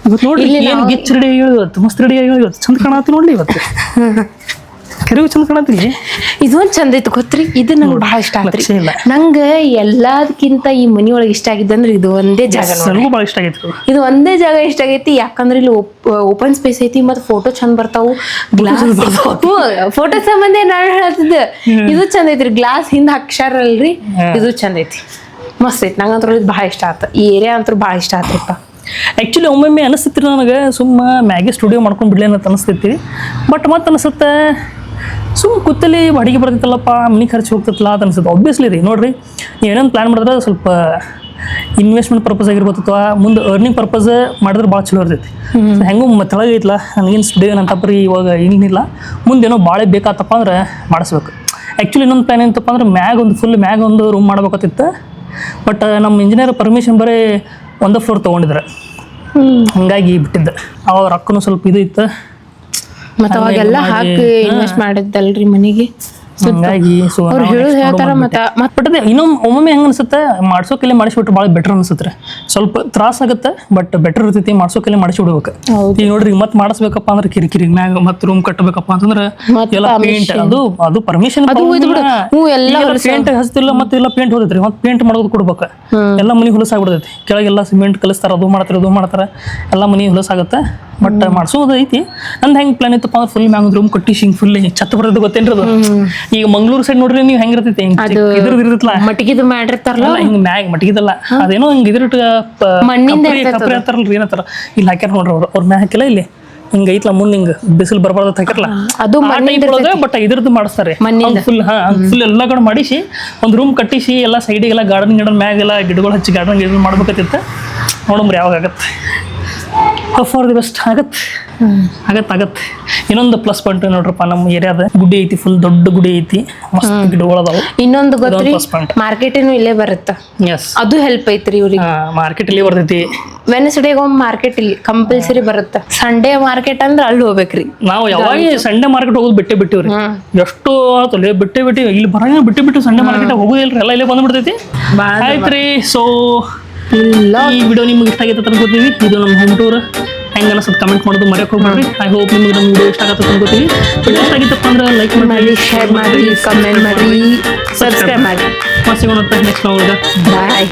ಇವತ್ತು ನೋಡ್ರಿ ಏನು ಗಿಚ್ ರೆಡಿ ಇವತ್ತು, ಮಸ್ತ್ ರೆಡಿ ಇವತ್ತು, ಚಂದ ಕಾಣತಿ ನೋಡ್ಲಿ ಇವತ್ತು. ಕರಿವು ಚಂದ ಕಾಣತಿಲ್ಲ. ಇದೊಂದು ಚಂದ ಐತಿ ಗೊತ್ತ್ರಿ, ಇದು ನಂಗೆ ಭಾಳ ಇಷ್ಟ ಆತ್ರಿ. ನಂಗೆ ಎಲ್ಲದಕ್ಕಿಂತ ಈ ಮನಿಯೊಳಗೆ ಇಷ್ಟ ಆಗಿದ್ದಂದ್ರೆ ಇದು ಒಂದೇ ಜಾಗ. ನನಗೂ ಭಾಳ ಇಷ್ಟ ಆಗೈತಿ, ಇದು ಒಂದೇ ಜಾಗ ಇಷ್ಟ ಆಗೈತಿ. ಯಾಕಂದ್ರೆ ಇಲ್ಲಿ ಓಪನ್ ಸ್ಪೇಸ್ ಐತಿ, ಮತ್ತೆ ಫೋಟೋ ಚಂದ ಬರ್ತಾವು. ಫೋಟೋ ಸಂಬಂಧ ನಾನು ಹೇಳ್ತಿದ್ದೆ, ಇದು ಚಂದ ಐತ್ರಿ. ಗ್ಲಾಸ್ ಹಿಂದ ಅಕ್ಷರ ಅಲ್ರಿ, ಇದು ಚಂದ ಐತಿ, ಮಸ್ತ್ ಐತಿ. ನಂಗಂತೂ ಇದು ಭಾಳ ಇಷ್ಟ ಆತ. ಈ ಏರಿಯಾ ಅಂತೂ ಭಾಳ ಇಷ್ಟ ಆತ್ರಿಪ್ಪ. ಆ್ಯಕ್ಚುಲಿ ಒಮ್ಮೊಮ್ಮೆ ಅನಿಸ್ತೈತಿ ನನಗೆ, ಸುಮ್ಮ ಮ್ಯಾಗೆ ಸ್ಟುಡಿಯೋ ಮಾಡ್ಕೊಂಡು ಬಿಡ್ಲಿ ಅಂತ ಅನಿಸ್ತೈತಿ. ಬಟ್ ಮತ್ತೆ ಅನಿಸುತ್ತೆ ಸುಮ್ಮ ಕೂತಲ್ಲಿ ಅಡಿಗೆ ಬರ್ತೈತಲ್ಲಪ್ಪ, ಮನೆ ಖರ್ಚು ಹೋಗ್ತೈತಲ್ಲ ಅಂತ ಅನ್ಸುತ್ತೆ. ಆಬ್ವಿಯಸ್ಲಿ ರೀ, ನೋಡಿರಿ ನೀವು ಏನೇನು ಪ್ಲ್ಯಾನ್ ಮಾಡಿದ್ರೆ ಸ್ವಲ್ಪ ಇನ್ವೆಸ್ಟ್ಮೆಂಟ್ ಪರ್ಪಸ್ ಆಗಿರ್ಬೋದು ಅಥವಾ ಮುಂದೆ ಅರ್ನಿಂಗ್ ಪರ್ಪಸ್ ಮಾಡಿದ್ರೆ ಭಾಳ ಚಲೋ ಇರ್ತೈತಿ. ಹೆಂಗೂ ತೆಳಗೆ ಐತಲ್ಲ, ನನಗೇನು ಸ್ಟುಡಿಯೋ ಏನಂತಪ್ಪ ರೀ ಇವಾಗ ಏನಿಲ್ಲ, ಮುಂದೇನೋ ಭಾಳ ಬೇಕಾತಪ್ಪ ಅಂದ್ರೆ ಮಾಡಿಸ್ಬೇಕು. ಆ್ಯಕ್ಚುಲಿ ಇನ್ನೊಂದು ಪ್ಲ್ಯಾನ್ ಏನಂತಪ್ಪ ಅಂದ್ರೆ ಮ್ಯಾಗ ಒಂದು ರೂಮ್ ಮಾಡ್ಬೇಕತ್ತಿತ್ತು. ಬಟ್ ನಮ್ಮ ಇಂಜಿನಿಯರ್ ಪರ್ಮಿಷನ್ ಬರೀ 1 ಫ್ಲೋರ್ ತೊಗೊಂಡಿದ್ರೆ, ಹಂಗಾಗಿ ಬಿಟ್ಟಿದ್ದೆ. ಅವಾಗ ರೊಕ್ಕನೂ ಸ್ವಲ್ಪ ಇದು ಇತ್ತು, ಮತ್ತೆ ಅವಾಗೆಲ್ಲ ಹಾಕಿ ಇನ್ವೆಸ್ಟ್ ಮಾಡಿದ್ದಲ್ರಿ ಮನೆಗೆ. ಹಂಗಾಗಿ ಅವ್ರು ಹೇಳೋದು ಹೇಳ್ತಾರ. ಮತ್ತೆ ಇನ್ನೊಮ್ಮೆ ಒಮ್ಮೊಮ್ಮೆ ಹೆಂಗೆ ಅನ್ಸುತ್ತೆ, ಮಾಡ್ಸೋಕೆಲ್ಲೇ ಮಾಡಿಸ್ಬಿಟ್ರೆ ಭಾಳ ಬೆಟರ್ ಅನ್ಸುತ್ತೆ. ಸ್ವಲ್ಪ ತ್ರಾಸ ಆಗುತ್ತೆ, ಬಟ್ ಬೆಟರ್ ಇರ್ತೈತಿ ಮಾಡ್ಸೋಕೆಲ್ಲೇ ಮಾಡಿಸ್ಬಿಡ್ಬೇಕು. ಈಗ ನೋಡ್ರಿ ಮತ್ತೆ ಮಾಡಿಸ್ಬೇಕಪ್ಪ ಅಂದ್ರೆ ಕಿರಿಕಿರಿ, ಮ್ಯಾಗ ಮತ್ತೆ ರೂಮ್ ಕಟ್ಟಬೇಕಪ್ಪ ಅಂತಂದ್ರೆ ಎಲ್ಲ ಪೇಂಟ್, ಅದು ಪರ್ಮಿಷನ್ ಪೇಂಟ್ ಹಚ್ತಿಲ್ಲ, ಮತ್ತೆ ಎಲ್ಲ ಪೇಂಟ್ ಹೋದೈತ್ರಿ, ಮತ್ತೆ ಪೇಂಟ್ ಮಾಡೋದು ಕೊಡ್ಬೇಕು. ಎಲ್ಲ ಮನೆ ಹೊಲಸಾಗ್ಬಿಡ್ತೈತಿ, ಕೆಳಗೆಲ್ಲ ಸಿಮೆಂಟ್ ಕಲಿಸ್ತಾರ, ಅದು ಮಾಡ್ತಾರೆ ಎಲ್ಲ ಮನೆ ಹೊಲಸಾಗುತ್ತೆ. ಬಟ್ ಮಾಡಿಸೋದು ಐತಿ. ನಂದು ಹೆಂಗೆ ಪ್ಲಾನ್ ಇತ್ತಪ್ಪ ಅಂದ್ರೆ ಫುಲ್ ಮ್ಯಾಗ ರೂಮ್ ಕಟ್ಟಿ ಹಿಂಗೆ ಫುಲ್ ಛತ್ ಬರ್ತೈತೆ ಗೊತ್ತೇನ್ರಿ ಅದು. ಈಗ ಮಂಗ್ಳೂರ್ ಸೈಡ್ ನೋಡ್ರಿ ನೀವು ಹೆಂಗಿರ್ತೈತಿ, ಇದ್ರದಿರ್ತಲ್ಲ ಮಟ್ಟಿಗಿದು ಮಾಡಿರ್ತಾರಲ್ಲ, ಹಿಂಗ್ ಮ್ಯಾಗ ಮಟ್ಟಿಗಿದಲ್ಲ, ಅದೇನೋ ಹಿಂಗ ಇದ್ರ ಮಣ್ಣಿಂದ ಕಪ್ರಿ ಹಾಕ್ತಾರಲ್ರಿ, ಏನತ್ತಾರ ಇಲ್ಲಿ ಹಾಕ್ಯಾರ ನೋಡ್ರಿ ಅವ್ರ ಮ್ಯಾಗ ಹಾಕಿಲ್ಲ, ಇಲ್ಲಿ ಹಿಂಗ ಐತ್ಲ ಮುಂದ್ ಹಿಂಗ ಬಿಸಿಲು ಬರಬಾರ್ದು ಹಾಕಿರಲ್ಲ, ಅದು ಬಟ್ ಇದ್ರದ್ದು ಮಾಡಿಸ್ತಾರೆ ಫುಲ್ ಎಲ್ಲ ಕಡೆ ಮಾಡಿಸಿ ಒಂದ್ ರೂಮ್ ಕಟ್ಟಿಸಿ ಎಲ್ಲ ಸೈಡಿಗೆಲ್ಲ ಗಾರ್ಡನ್ ಮ್ಯಾಗೆಲ್ಲ ಗಿಡಗಳು ಹಚ್ಚಿ ಗಾರ್ಡನ್ ಮಾಡ್ಬೇಕತ್ತಿತ್ತು. ನೋಡಂಬ್ರಿ ಯಾವಾಗ ಆಗತ್ತೆ, ಫಾರ್ ದಿ ಬೆಸ್ಟ್ ಆಗತ್ತೆ. ಇನ್ನೊಂದು ಪ್ಲಸ್ ಪಾಯಿಂಟ್ ನೋಡ್ರಪ್ಪ, ನಮ್ಮ ಏರಿಯಾದ ಗುಡಿ ಐತಿ, ಫುಲ್ ದೊಡ್ಡ ಗುಡಿ ಐತಿ, ಮಸ್ತ್ ಗಿಡಗಳು ಅದಾವ. ಇನ್ನೊಂದು ಗೊತ್ತ್ರಿ, ಮಾರ್ಕೆಟೇನು ಇಲ್ಲೇ ಬರುತ್ತೆ, ಅದು ಹೆಲ್ಪ್ ಐತ್ರಿ ಇವ್ರಿಗೆ. ಮಾರ್ಕೆಟ್ ಇಲ್ಲಿ ಬರ್ತೈತಿ, ವೆನ್ಸ್ಡೇಗೆ ಒಮ್ಮೆ ಮಾರ್ಕೆಟ್ ಇಲ್ಲಿ ಕಂಪಲ್ಸರಿ ಬರುತ್ತೆ. ಸಂಡೇ ಮಾರ್ಕೆಟ್ ಅಂದ್ರೆ ಅಲ್ಲಿ ಹೋಗ್ಬೇಕ್ರಿ. ನಾವು ಯಾವಾಗ ಸಂಡೇ ಮಾರ್ಕೆಟ್ ಹೋಗೋದು ಬಿಟ್ಟಿವ್ರಿ, ಎಷ್ಟು ಆತಲ್ಲ ಬಿಟ್ಟು ಇಲ್ಲಿ ಬರಂಗ ಬಿಟ್ಟು ಸಂಡೇ ಮಾರ್ಕೆಟ್ ಹೋಗೋದಿಲ್ರಿ, ಎಲ್ಲ ಇಲ್ಲೇ ಬಂದ್ಬಿಡ್ತೈತಿ. ಆಯ್ತ್ರಿ, ಸೊ ಈ ವಿಡಿಯೋ ನಿಮ್ಗೆ ಇಷ್ಟ ಆಗೈತೆ ಅನ್ಕೋತೀವಿ. ಇದು ನಮ್ಮ ಹೋಮ್ ಟೂರ್. ಹೆಂಗೆ ಅನಿಸುತ್ತೆ ಕಮೆಂಟ್ ಮಾಡೋದು ಮರೆಯಕ್ಕೆ ಹೋಗ್ಬೇಡ್ರಿ. ಐ ಹೋಪ್ ನಿಮಗೆ ನಮ್ಮ ವಿಡಿಯೋ ಇಷ್ಟ ಆಗತ್ತೆ ಅನ್ಕೋತೀವಿ. ವಿಡಿಯೋ ಇಷ್ಟ ಆಗಿತ್ತಪ್ಪ ಅಂದ್ರೆ ಲೈಕ್ ಮಾಡಿ, ಶೇರ್ ಮಾಡಿ, ಕಮೆಂಟ್ ಮಾಡಿ, ಸಬ್ಸ್ಕ್ರೈಬ್ ಮಾಡಿ. ಮತ್ತೆ ಸಿಗೋಣ ನೆಕ್ಸ್ಟ್ ವ್ಲಾಗ್. ಬಾಯ್.